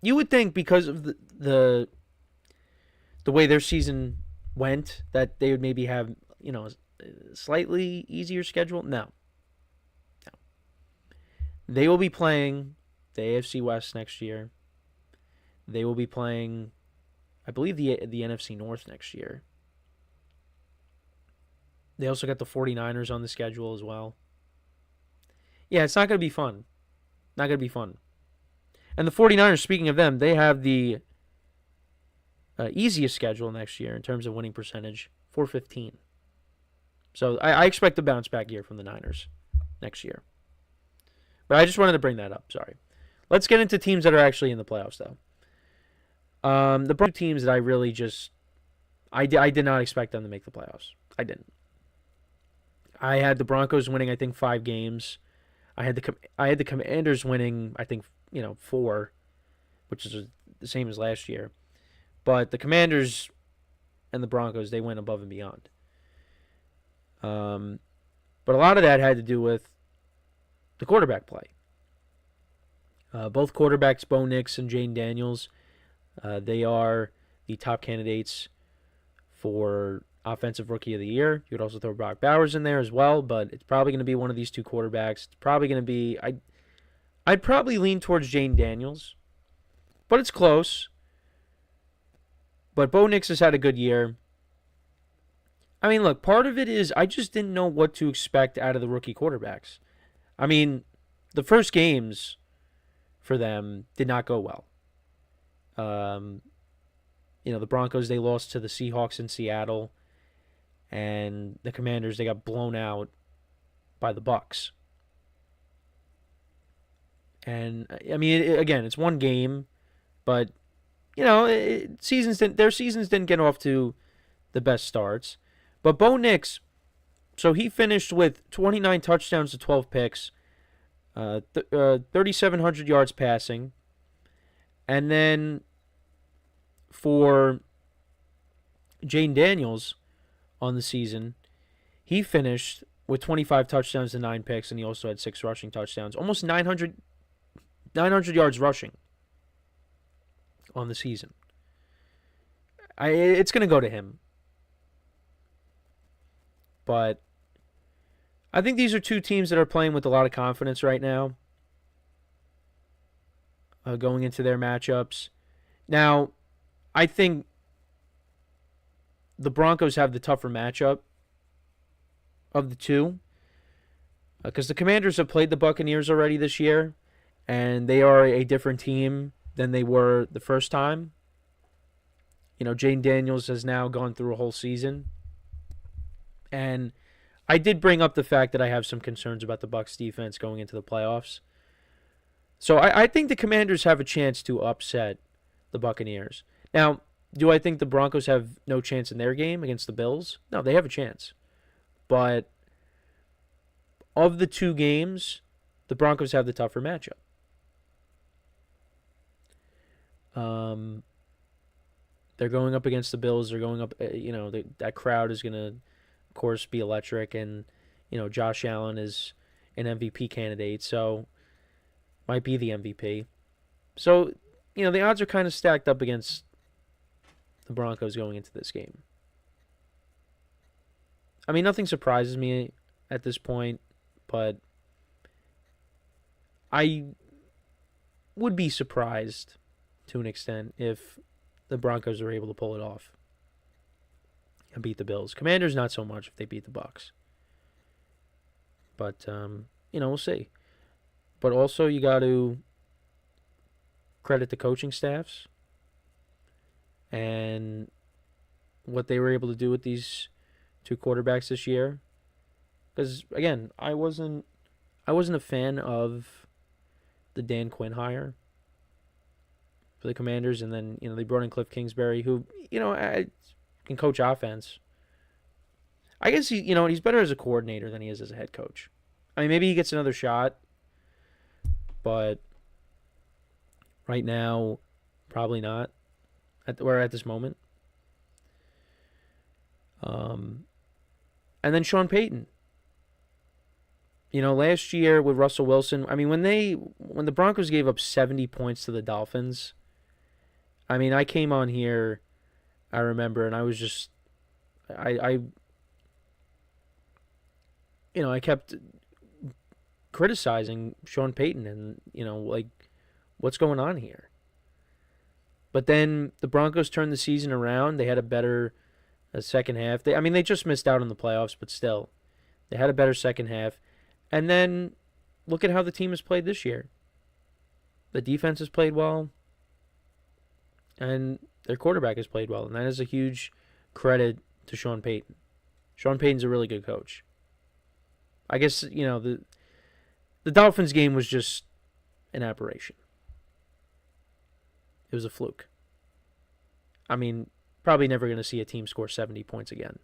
Speaker 1: You would think because of the way their season went that they would maybe have, a slightly easier schedule. No. They will be playing the AFC West next year. They will be playing, I believe, the NFC North next year. They also got the 49ers on the schedule as well. Yeah, it's not going to be fun. Not going to be fun. And the 49ers, speaking of them, they have the easiest schedule next year in terms of winning percentage, .415. So I expect a bounce back year from the Niners next year. But I just wanted to bring that up. Sorry. Let's get into teams that are actually in the playoffs, though. The Broncos teams that I really I did not expect them to make the playoffs. I didn't. I had the Broncos winning, I think, 5 games. I had the Commanders winning, I think, 4, which is the same as last year. But the Commanders and the Broncos, they went above and beyond. But a lot of that had to do with the quarterback play. Both quarterbacks, Bo Nix and Jayden Daniels, they are the top candidates for Offensive Rookie of the Year. You could also throw Brock Bowers in there as well, but it's probably going to be one of these two quarterbacks. It's probably going to be, I'd probably lean towards Jayden Daniels, But it's close. But Bo Nix has had a good year. I mean, look, part of it is I just didn't know what to expect out of the rookie quarterbacks. I mean, the first games for them did not go well. The Broncos, they lost to the Seahawks in Seattle. And the Commanders, they got blown out by the Bucs. And, I mean, again, it's one game. But, their seasons didn't get off to the best starts. But Bo Nix, so he finished with 29 touchdowns to 12 picks, 3,700 yards passing. And then for Jayden Daniels on the season, he finished with 25 touchdowns to 9 picks, and he also had 6 rushing touchdowns. Almost 900 yards rushing on the season. It's going to go to him. But I think these are two teams that are playing with a lot of confidence right now, going into their matchups. Now, I think the Broncos have the tougher matchup of the two, because the Commanders have played the Buccaneers already this year, and they are a different team than they were the first time. Jayden Daniels has now gone through a whole season. And I did bring up the fact that I have some concerns about the Bucs defense going into the playoffs. So I think the Commanders have a chance to upset the Buccaneers. Now, do I think the Broncos have no chance in their game against the Bills? No, they have a chance. But of the two games, the Broncos have the tougher matchup. They're going up against the Bills. They're going up, that crowd is going to, of course, be electric. And, Josh Allen is an MVP candidate, so might be the MVP. So, the odds are kind of stacked up against the Broncos going into this game. I mean, nothing surprises me at this point, but I would be surprised to an extent if the Broncos are able to pull it off and beat the Bills. Commanders, not so much if they beat the Bucs. But, we'll see. But also, you got to credit the coaching staffs and what they were able to do with these two quarterbacks this year. Because, again, I wasn't a fan of the Dan Quinn hire for the Commanders, and then, they brought in Cliff Kingsbury, who, can coach offense. I guess he's better as a coordinator than he is as a head coach. I mean, maybe he gets another shot, but right now, probably not. At this moment. And then Sean Payton. Last year with Russell Wilson, I mean, when the Broncos gave up 70 points to the Dolphins, I mean, I came on here, I remember, and I was just, I kept criticizing Sean Payton and, what's going on here? But then the Broncos turned the season around. They had a better second half. They just missed out on the playoffs, but still, they had a better second half. And then look at how the team has played this year. The defense has played well, and their quarterback has played well, and that is a huge credit to Sean Payton. Sean Payton's a really good coach. I guess, the Dolphins game was just an aberration. It was a fluke. I mean, probably never going to see a team score 70 points again.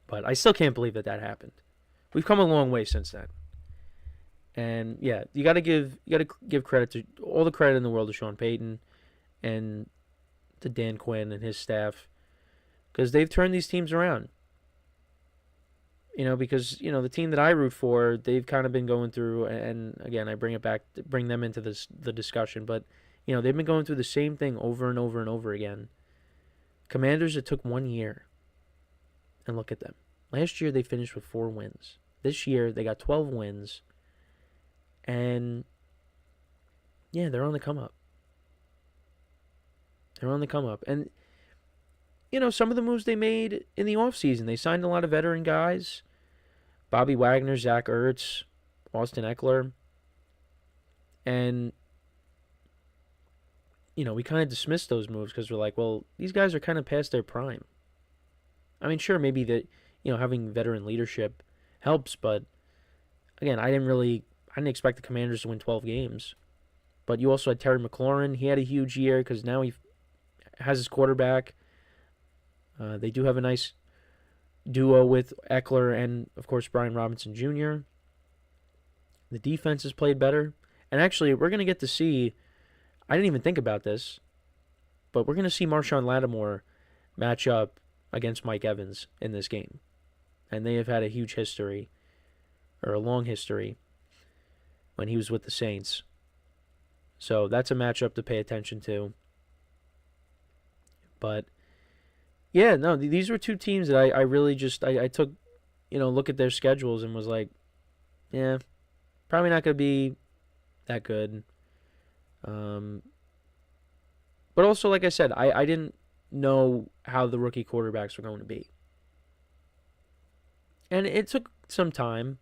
Speaker 1: But I still can't believe that happened. We've come a long way since then. And yeah, you got to give credit to all the credit in the world to Sean Payton and to Dan Quinn and his staff, because they've turned these teams around. Because the team that I root for, they've kind of been going through, and again, I bring them into the discussion, but they've been going through the same thing over and over and over again. Commanders, it took 1 year. And look at them. Last year, they finished with 4 wins. This year, they got 12 wins. And, yeah, they're on the come up. They're on the come up. And, some of the moves they made in the offseason, they signed a lot of veteran guys. Bobby Wagner, Zach Ertz, Austin Eckler. And, we kind of dismissed those moves because we're like, well, these guys are kind of past their prime. I mean, sure, maybe that, having veteran leadership helps, but again, I didn't expect the Commanders to win 12 games. But you also had Terry McLaurin. He had a huge year because now he has his quarterback. They do have a nice duo with Eckler and, of course, Brian Robinson Jr. The defense has played better. And actually, we're going to get to see, I didn't even think about this, but we're going to see Marshawn Lattimore match up against Mike Evans in this game. And they have had a huge history, or a long history, when he was with the Saints. So that's a matchup to pay attention to. But, yeah, no, these were two teams that I really just, I took, look at their schedules and was like, yeah, probably not going to be that good. But also, like I said, I didn't know how the rookie quarterbacks were going to be. And it took some time,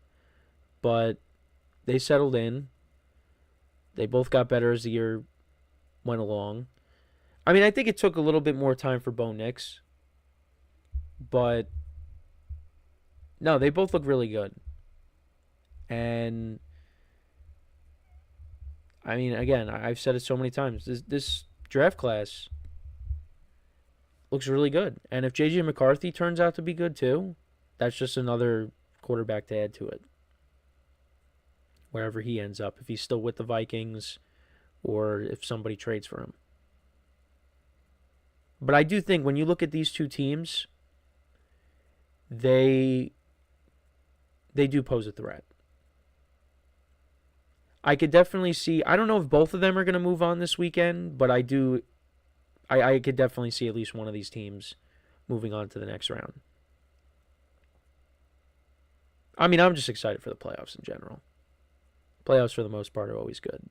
Speaker 1: but they settled in. They both got better as the year went along. I mean, I think it took a little bit more time for Bo Nix. But, no, they both look really good. And, I mean, again, I've said it so many times. This draft class looks really good. And if J.J. McCarthy turns out to be good too, that's just another quarterback to add to it. Wherever he ends up, if he's still with the Vikings or if somebody trades for him. But I do think when you look at these two teams, they do pose a threat. I could definitely see, I don't know if both of them are going to move on this weekend, but I could definitely see at least one of these teams moving on to the next round. I mean, I'm just excited for the playoffs in general. Playoffs, for the most part, are always good.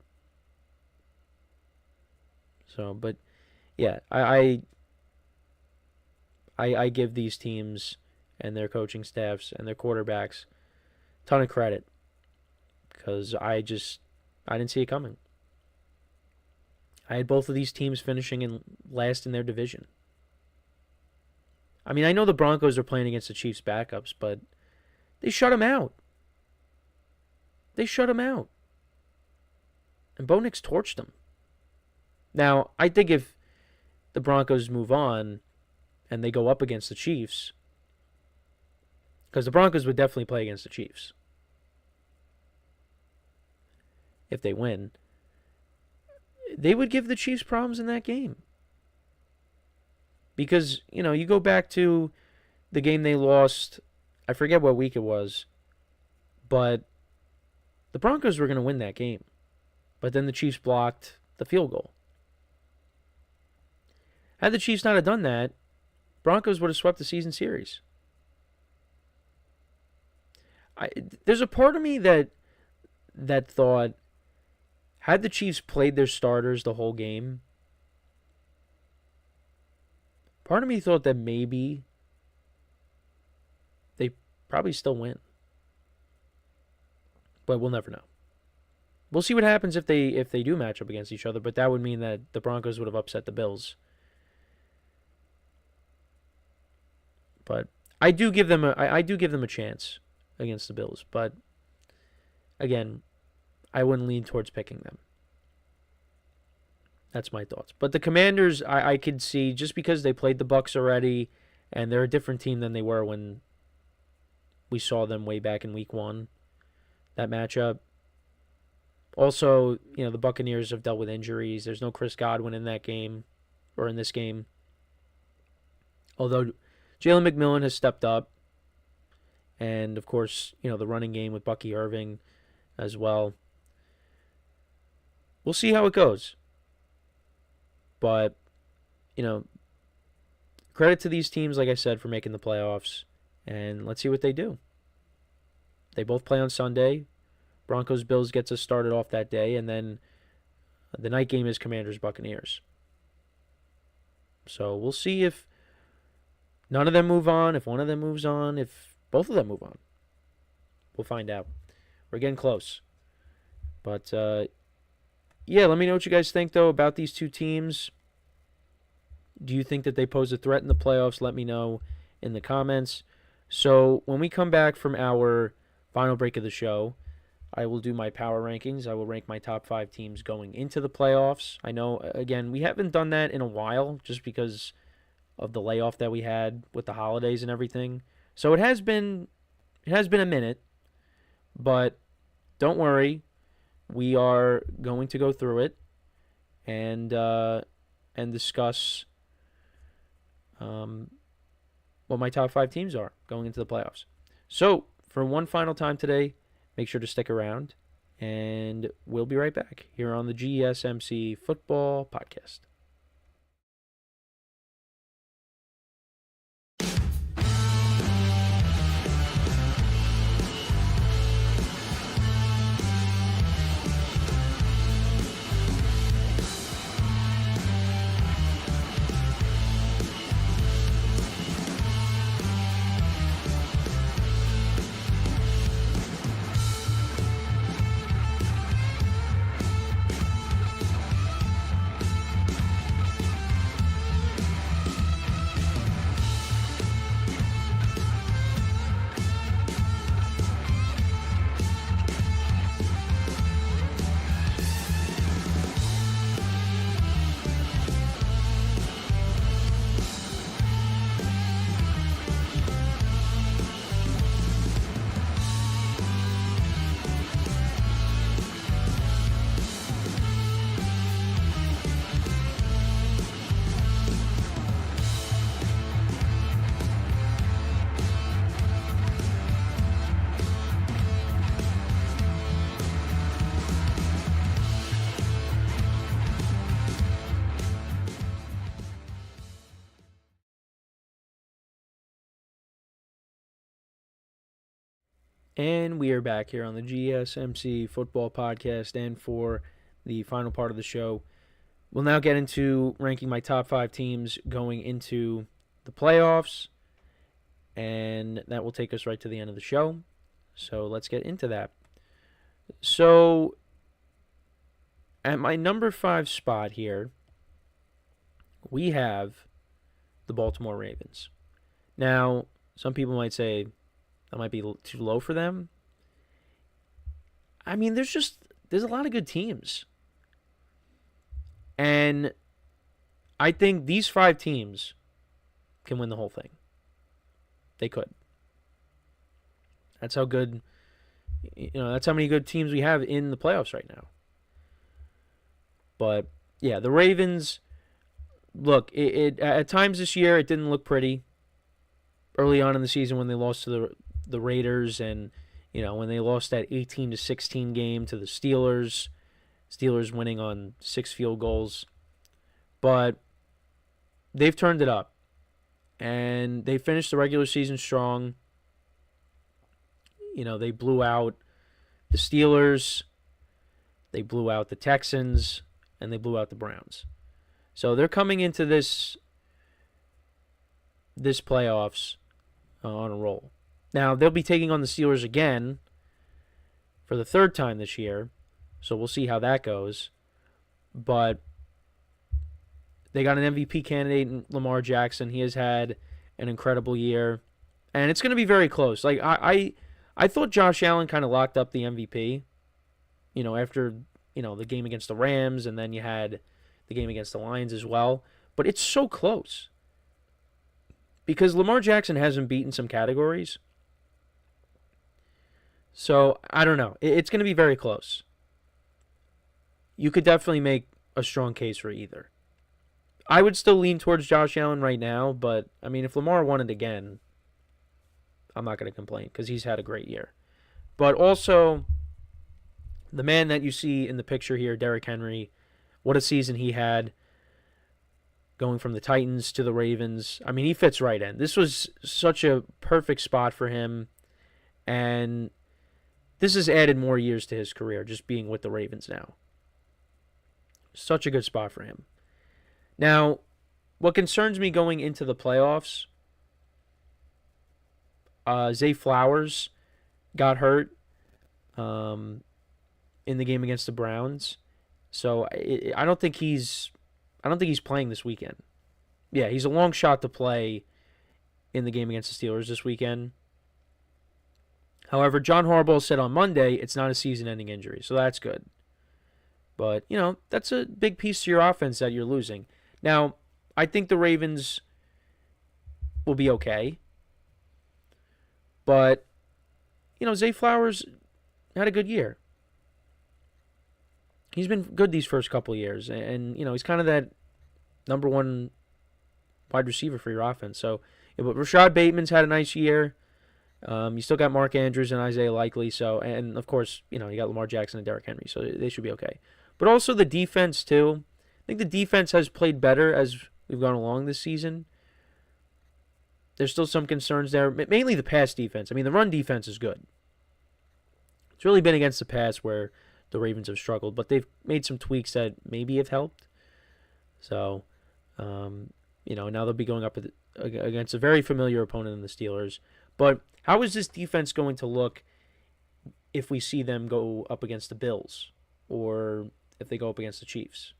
Speaker 1: So, but, yeah, I give these teams and their coaching staffs and their quarterbacks a ton of credit because I didn't see it coming. I had both of these teams finishing in last in their division. I mean, I know the Broncos are playing against the Chiefs' backups, but they shut them out. They shut him out. And Bo Nix torched him. Now, I think if the Broncos move on and they go up against the Chiefs, because the Broncos would definitely play against the Chiefs if they win, they would give the Chiefs problems in that game. Because, you go back to the game they lost, I forget what week it was, but the Broncos were going to win that game. But then the Chiefs blocked the field goal. Had the Chiefs not have done that, Broncos would have swept the season series. There's a part of me that thought, had the Chiefs played their starters the whole game, part of me thought that maybe they probably still win. But we'll never know. We'll see what happens if they do match up against each other, but that would mean that the Broncos would have upset the Bills. But I do give them a chance against the Bills, but again, I wouldn't lean towards picking them. That's my thoughts. But the Commanders, I could see, just because they played the Bucs already, and they're a different team than they were when we saw them way back in Week 1, that matchup. Also, the Buccaneers have dealt with injuries. There's no Chris Godwin in that game, or in this game. Although Jalen McMillan has stepped up. And, of course, the running game with Bucky Irving as well. We'll see how it goes. But, credit to these teams, like I said, for making the playoffs. And let's see what they do. They both play on Sunday. Broncos-Bills gets us started off that day. And then the night game is Commanders-Buccaneers. So we'll see if none of them move on, if one of them moves on, if both of them move on. We'll find out. We're getting close. But, yeah, let me know what you guys think, though, about these two teams. Do you think that they pose a threat in the playoffs? Let me know in the comments. So when we come back from our final break of the show, I will do my power rankings. I will rank my top 5 teams going into the playoffs. I know, again, we haven't done that in a while just because of the layoff that we had with the holidays and everything. So it has been a minute, but don't worry. We are going to go through it and discuss what my top 5 teams are going into the playoffs. So, for one final time today, make sure to stick around, and we'll be right back here on the GSMC Football Podcast. And we are back here on the GSMC Football Podcast, and for the final part of the show, we'll now get into ranking my top 5 teams going into the playoffs, and that will take us right to the end of the show. So let's get into that. So at my number 5 spot here, we have the Baltimore Ravens. Now, some people might say that might be too low for them. I mean, there's a lot of good teams. And I think these 5 teams can win the whole thing. They could. That's how good, that's how many good teams we have in the playoffs right now. But, yeah, the Ravens, look, it at times this year it didn't look pretty. Early on in the season when they lost to the Raiders, and when they lost that 18-16 game to the Steelers winning on 6 field goals. But they've turned it up, and they finished the regular season strong. They blew out the Steelers, they blew out the Texans, and they blew out the Browns. So they're coming into this playoffs on a roll. Now, they'll be taking on the Steelers again for the 3rd time this year, so we'll see how that goes. But they got an MVP candidate in Lamar Jackson. He has had an incredible year, and it's going to be very close. Like, I thought Josh Allen kind of locked up the MVP, after, the game against the Rams, and then you had the game against the Lions as well. But it's so close because Lamar Jackson hasn't beaten some categories. So, I don't know. It's going to be very close. You could definitely make a strong case for either. I would still lean towards Josh Allen right now, but, I mean, if Lamar won it again, I'm not going to complain because he's had a great year. But also, the man that you see in the picture here, Derrick Henry, what a season he had going from the Titans to the Ravens. I mean, he fits right in. This was such a perfect spot for him, and this has added more years to his career, just being with the Ravens now. Such a good spot for him. Now, what concerns me going into the playoffs, Zay Flowers got hurt in the game against the Browns. So I don't think he's playing this weekend. Yeah, he's a long shot to play in the game against the Steelers this weekend. However, John Harbaugh said on Monday it's not a season-ending injury, so that's good. But, that's a big piece to your offense that you're losing. Now, I think the Ravens will be okay. But, Zay Flowers had a good year. He's been good these first couple of years. And, he's kind of that number one wide receiver for your offense. So, but Rashad Bateman's had a nice year. You still got Mark Andrews and Isaiah Likely. So, and, of course, you got Lamar Jackson and Derrick Henry. So, they should be okay. But also the defense, too. I think the defense has played better as we've gone along this season. There's still some concerns there. Mainly the pass defense. I mean, the run defense is good. It's really been against the pass where the Ravens have struggled. But they've made some tweaks that maybe have helped. So, now they'll be going up against a very familiar opponent in the Steelers. But how is this defense going to look if we see them go up against the Bills? Or if they go up against the Chiefs?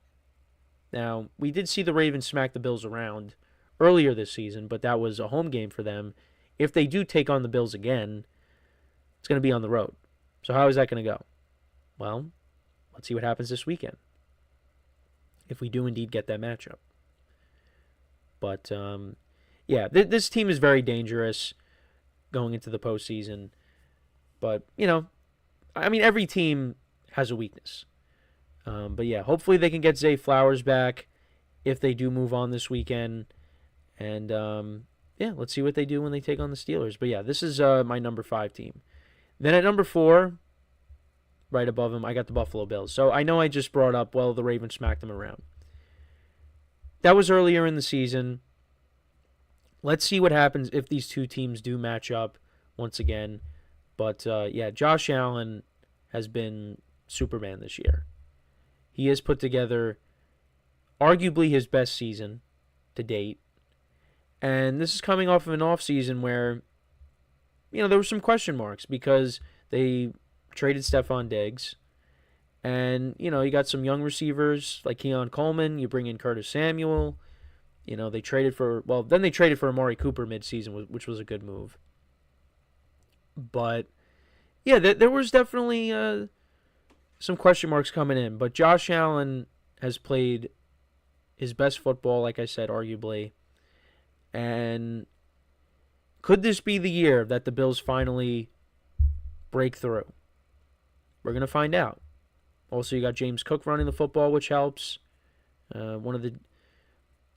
Speaker 1: Now, we did see the Ravens smack the Bills around earlier this season, but that was a home game for them. If they do take on the Bills again, it's going to be on the road. So how is that going to go? Well, let's see what happens this weekend, if we do indeed get that matchup. But, this team is very dangerous going into the postseason. But, every team has a weakness. But, hopefully they can get Zay Flowers back if they do move on this weekend. And, let's see what they do when they take on the Steelers. But, this is my number 5 team. Then at number 4, right above them, I got the Buffalo Bills. So I know I just brought up, the Ravens smacked them around. That was earlier in the season. Let's see what happens if these two teams do match up once again. But, Josh Allen has been Superman this year. He has put together arguably his best season to date. And this is coming off of an offseason where, there were some question marks because they traded Stephon Diggs. And, you got some young receivers like Keon Coleman. You bring in Curtis Samuel. They traded for Amari Cooper midseason, which was a good move. But, there was definitely some question marks coming in. But Josh Allen has played his best football, like I said, arguably. And could this be the year that the Bills finally break through? We're going to find out. Also, you got James Cook running the football, which helps. One of the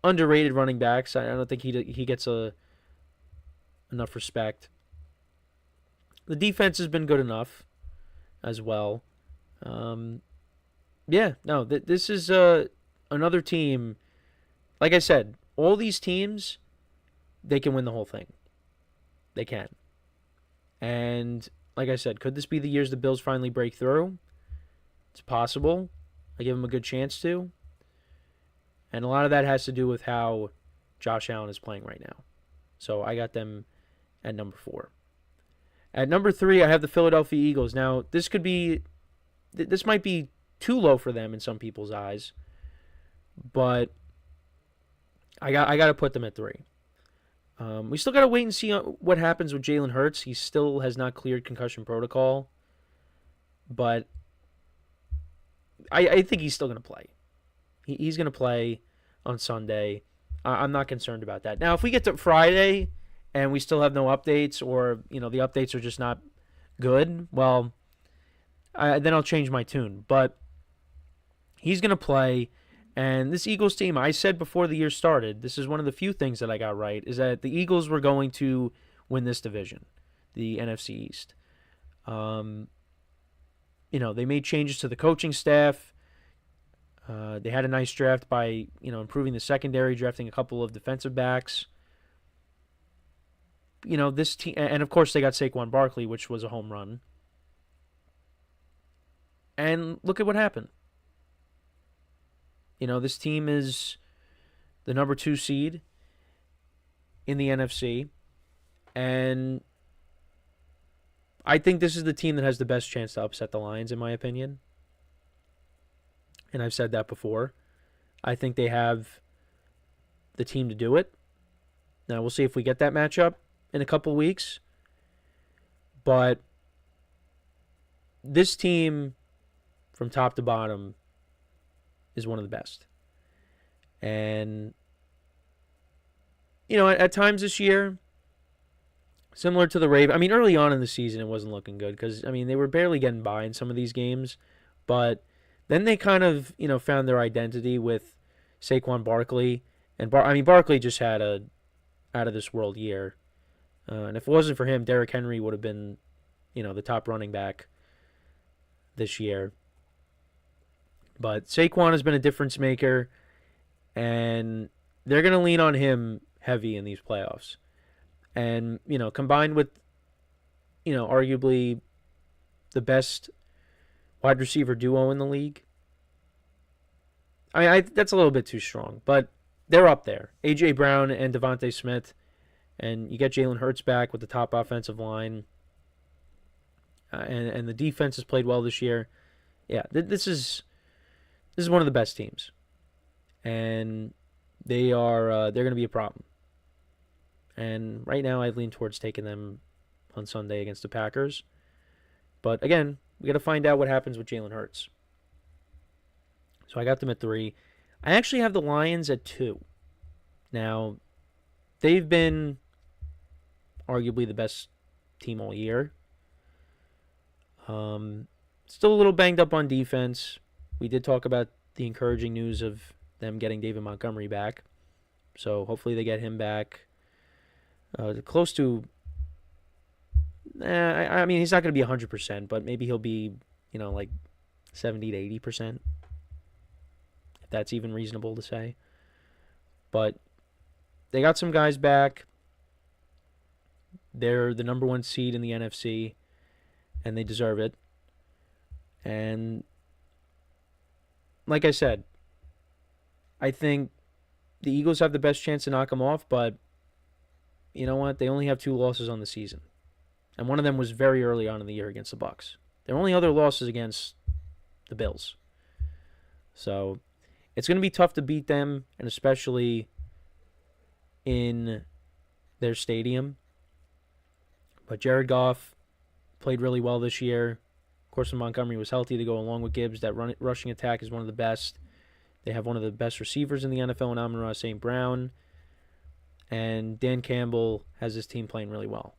Speaker 1: underrated running backs. I don't think he gets enough respect. The defense has been good enough as well. This is another team. Like I said, all these teams, they can win the whole thing. They can. And like I said, could this be the years the Bills finally break through? It's possible. I give them a good chance to. And a lot of that has to do with how Josh Allen is playing right now. So I got them at number 4. At number 3, I have the Philadelphia Eagles. Now, this might be too low for them in some people's eyes, but I got to put them at 3. We still got to wait and see what happens with Jalen Hurts. He still has not cleared concussion protocol, but I think he's still going to play. He's going to play on Sunday. I'm not concerned about that. Now, if we get to Friday and we still have no updates, or the updates are just not good, well, then I'll change my tune. But he's going to play. And this Eagles team, I said before the year started, this is one of the few things that I got right, is that the Eagles were going to win this division, the NFC East. They made changes to the coaching staff. They had a nice draft by, improving the secondary, drafting a couple of defensive backs. This team, and of course they got Saquon Barkley, which was a home run. And look at what happened. This team is the number 2 seed in the NFC. And I think this is the team that has the best chance to upset the Lions, in my opinion. And I've said that before. I think they have the team to do it. Now, we'll see if we get that matchup in a couple weeks. But this team, from top to bottom, is one of the best. And, at times this year, similar to the Ravens, early on in the season, it wasn't looking good because, they were barely getting by in some of these games. But then they kind of, found their identity with Saquon Barkley. And, Barkley just had a out-of-this-world year. And if it wasn't for him, Derrick Henry would have been, the top running back this year. But Saquon has been a difference maker, and they're going to lean on him heavy in these playoffs. And, combined with, arguably the best wide receiver duo in the league. That's a little bit too strong, but they're up there. A.J. Brown and Devontae Smith, and you get Jalen Hurts back with the top offensive line. And the defense has played well this year. Yeah, this is one of the best teams. And they're going to be a problem. And right now I lean towards taking them on Sunday against the Packers. But again, we got to find out what happens with Jalen Hurts. So I got them at 3. I actually have the Lions at 2. Now, they've been arguably the best team all year. Still a little banged up on defense. We did talk about the encouraging news of them getting David Montgomery back. So hopefully they get him back. Close to... he's not going to be 100%, but maybe he'll be, like 70 to 80%. If that's even reasonable to say. But they got some guys back. They're the number 1 seed in the NFC, and they deserve it. And like I said, I think the Eagles have the best chance to knock them off, but you know what? They only have 2 losses on the season. And one of them was very early on in the year against the Bucs. Their only other losses against the Bills. So it's going to be tough to beat them, and especially in their stadium. But Jared Goff played really well this year. Of course, when Montgomery was healthy to go along with Gibbs, that rushing attack is one of the best. They have one of the best receivers in the NFL in Amon-Ra St. Brown. And Dan Campbell has his team playing really well.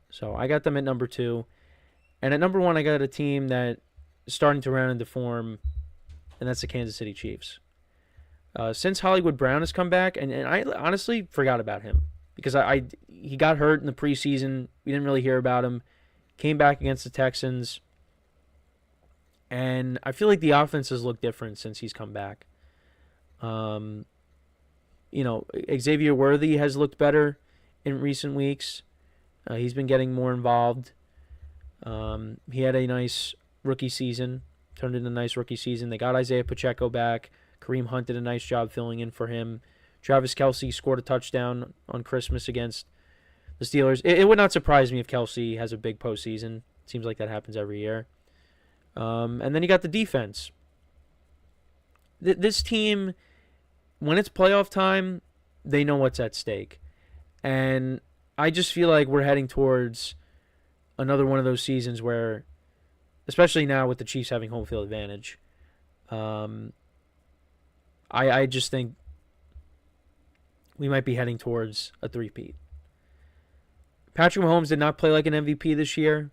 Speaker 1: So I got them at number 2. And at number 1, I got a team that is starting to round into form, and that's the Kansas City Chiefs. Since Hollywood Brown has come back, and I honestly forgot about him because he got hurt in the preseason. We didn't really hear about him. Came back against the Texans. And I feel like the offense has looked different since he's come back. Xavier Worthy has looked better in recent weeks. He's been getting more involved. He had a nice rookie season. Turned into a nice rookie season. They got Isaiah Pacheco back. Kareem Hunt did a nice job filling in for him. Travis Kelce scored a touchdown on Christmas against the Steelers. It would not surprise me if Kelce has a big postseason. Seems like that happens every year. And then you got the defense. This team, when it's playoff time, they know what's at stake. And I just feel like we're heading towards another one of those seasons where, especially now with the Chiefs having home field advantage, I just think we might be heading towards a three-peat. Patrick Mahomes did not play like an MVP this year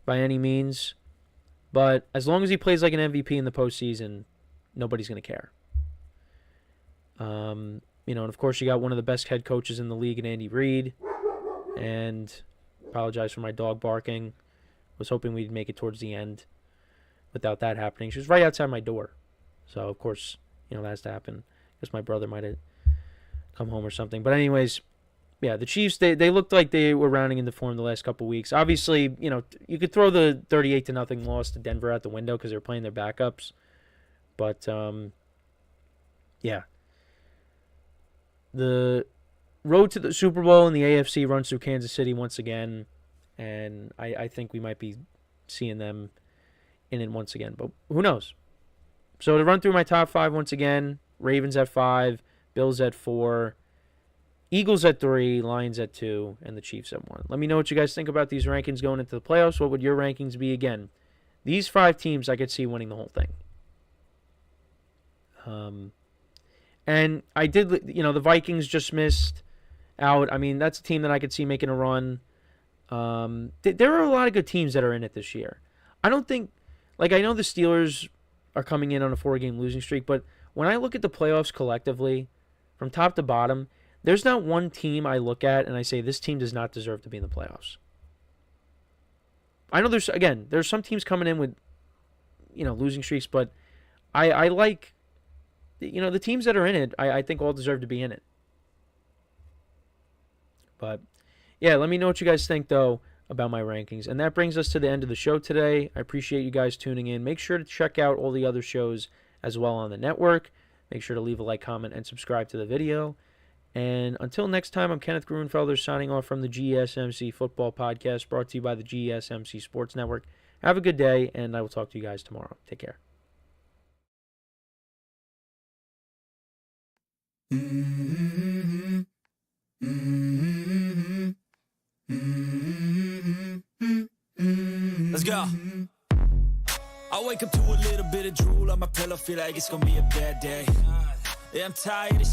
Speaker 1: by any means, but as long as he plays like an MVP in the postseason, nobody's going to care. And of course you got one of the best head coaches in the league in Andy Reid, and apologize for my dog barking. Was hoping we'd make it towards the end without that happening. She was right outside my door. So, of course, that has to happen. I guess my brother might have come home or something. But anyways, yeah, the Chiefs, they looked like they were rounding into form the last couple weeks. Obviously, you could throw the 38-0 loss to Denver out the window because they were playing their backups. But, yeah, The road to the Super Bowl in the AFC runs through Kansas City once again, and I think we might be seeing them in it once again, but who knows? So to run through my top 5 once again, Ravens at 5, Bills at 4, Eagles at 3, Lions at 2, and the Chiefs at 1. Let me know what you guys think about these rankings going into the playoffs. What would your rankings be? Again, these 5 teams I could see winning the whole thing. And I did, the Vikings just missed out. I mean, that's a team that I could see making a run. There are a lot of good teams that are in it this year. I don't think, I know the Steelers are coming in on a 4-game losing streak, but when I look at the playoffs collectively, from top to bottom, there's not one team I look at and I say, this team does not deserve to be in the playoffs. I know there's some teams coming in with, losing streaks, but I like, the teams that are in it, I think all deserve to be in it. But, yeah, let me know what you guys think, though, about my rankings. And that brings us to the end of the show today. I appreciate you guys tuning in. Make sure to check out all the other shows as well on the network. Make sure to leave a like, comment, and subscribe to the video. And until next time, I'm Kenneth Gruenfelder signing off from the GSMC Football Podcast, brought to you by the GSMC Sports Network. Have a good day, and I will talk to you guys tomorrow. Take care.
Speaker 4: Let's go. I wake up to a little bit of drool on my pillow, feel like it's gonna be a bad day. Yeah, I'm tired of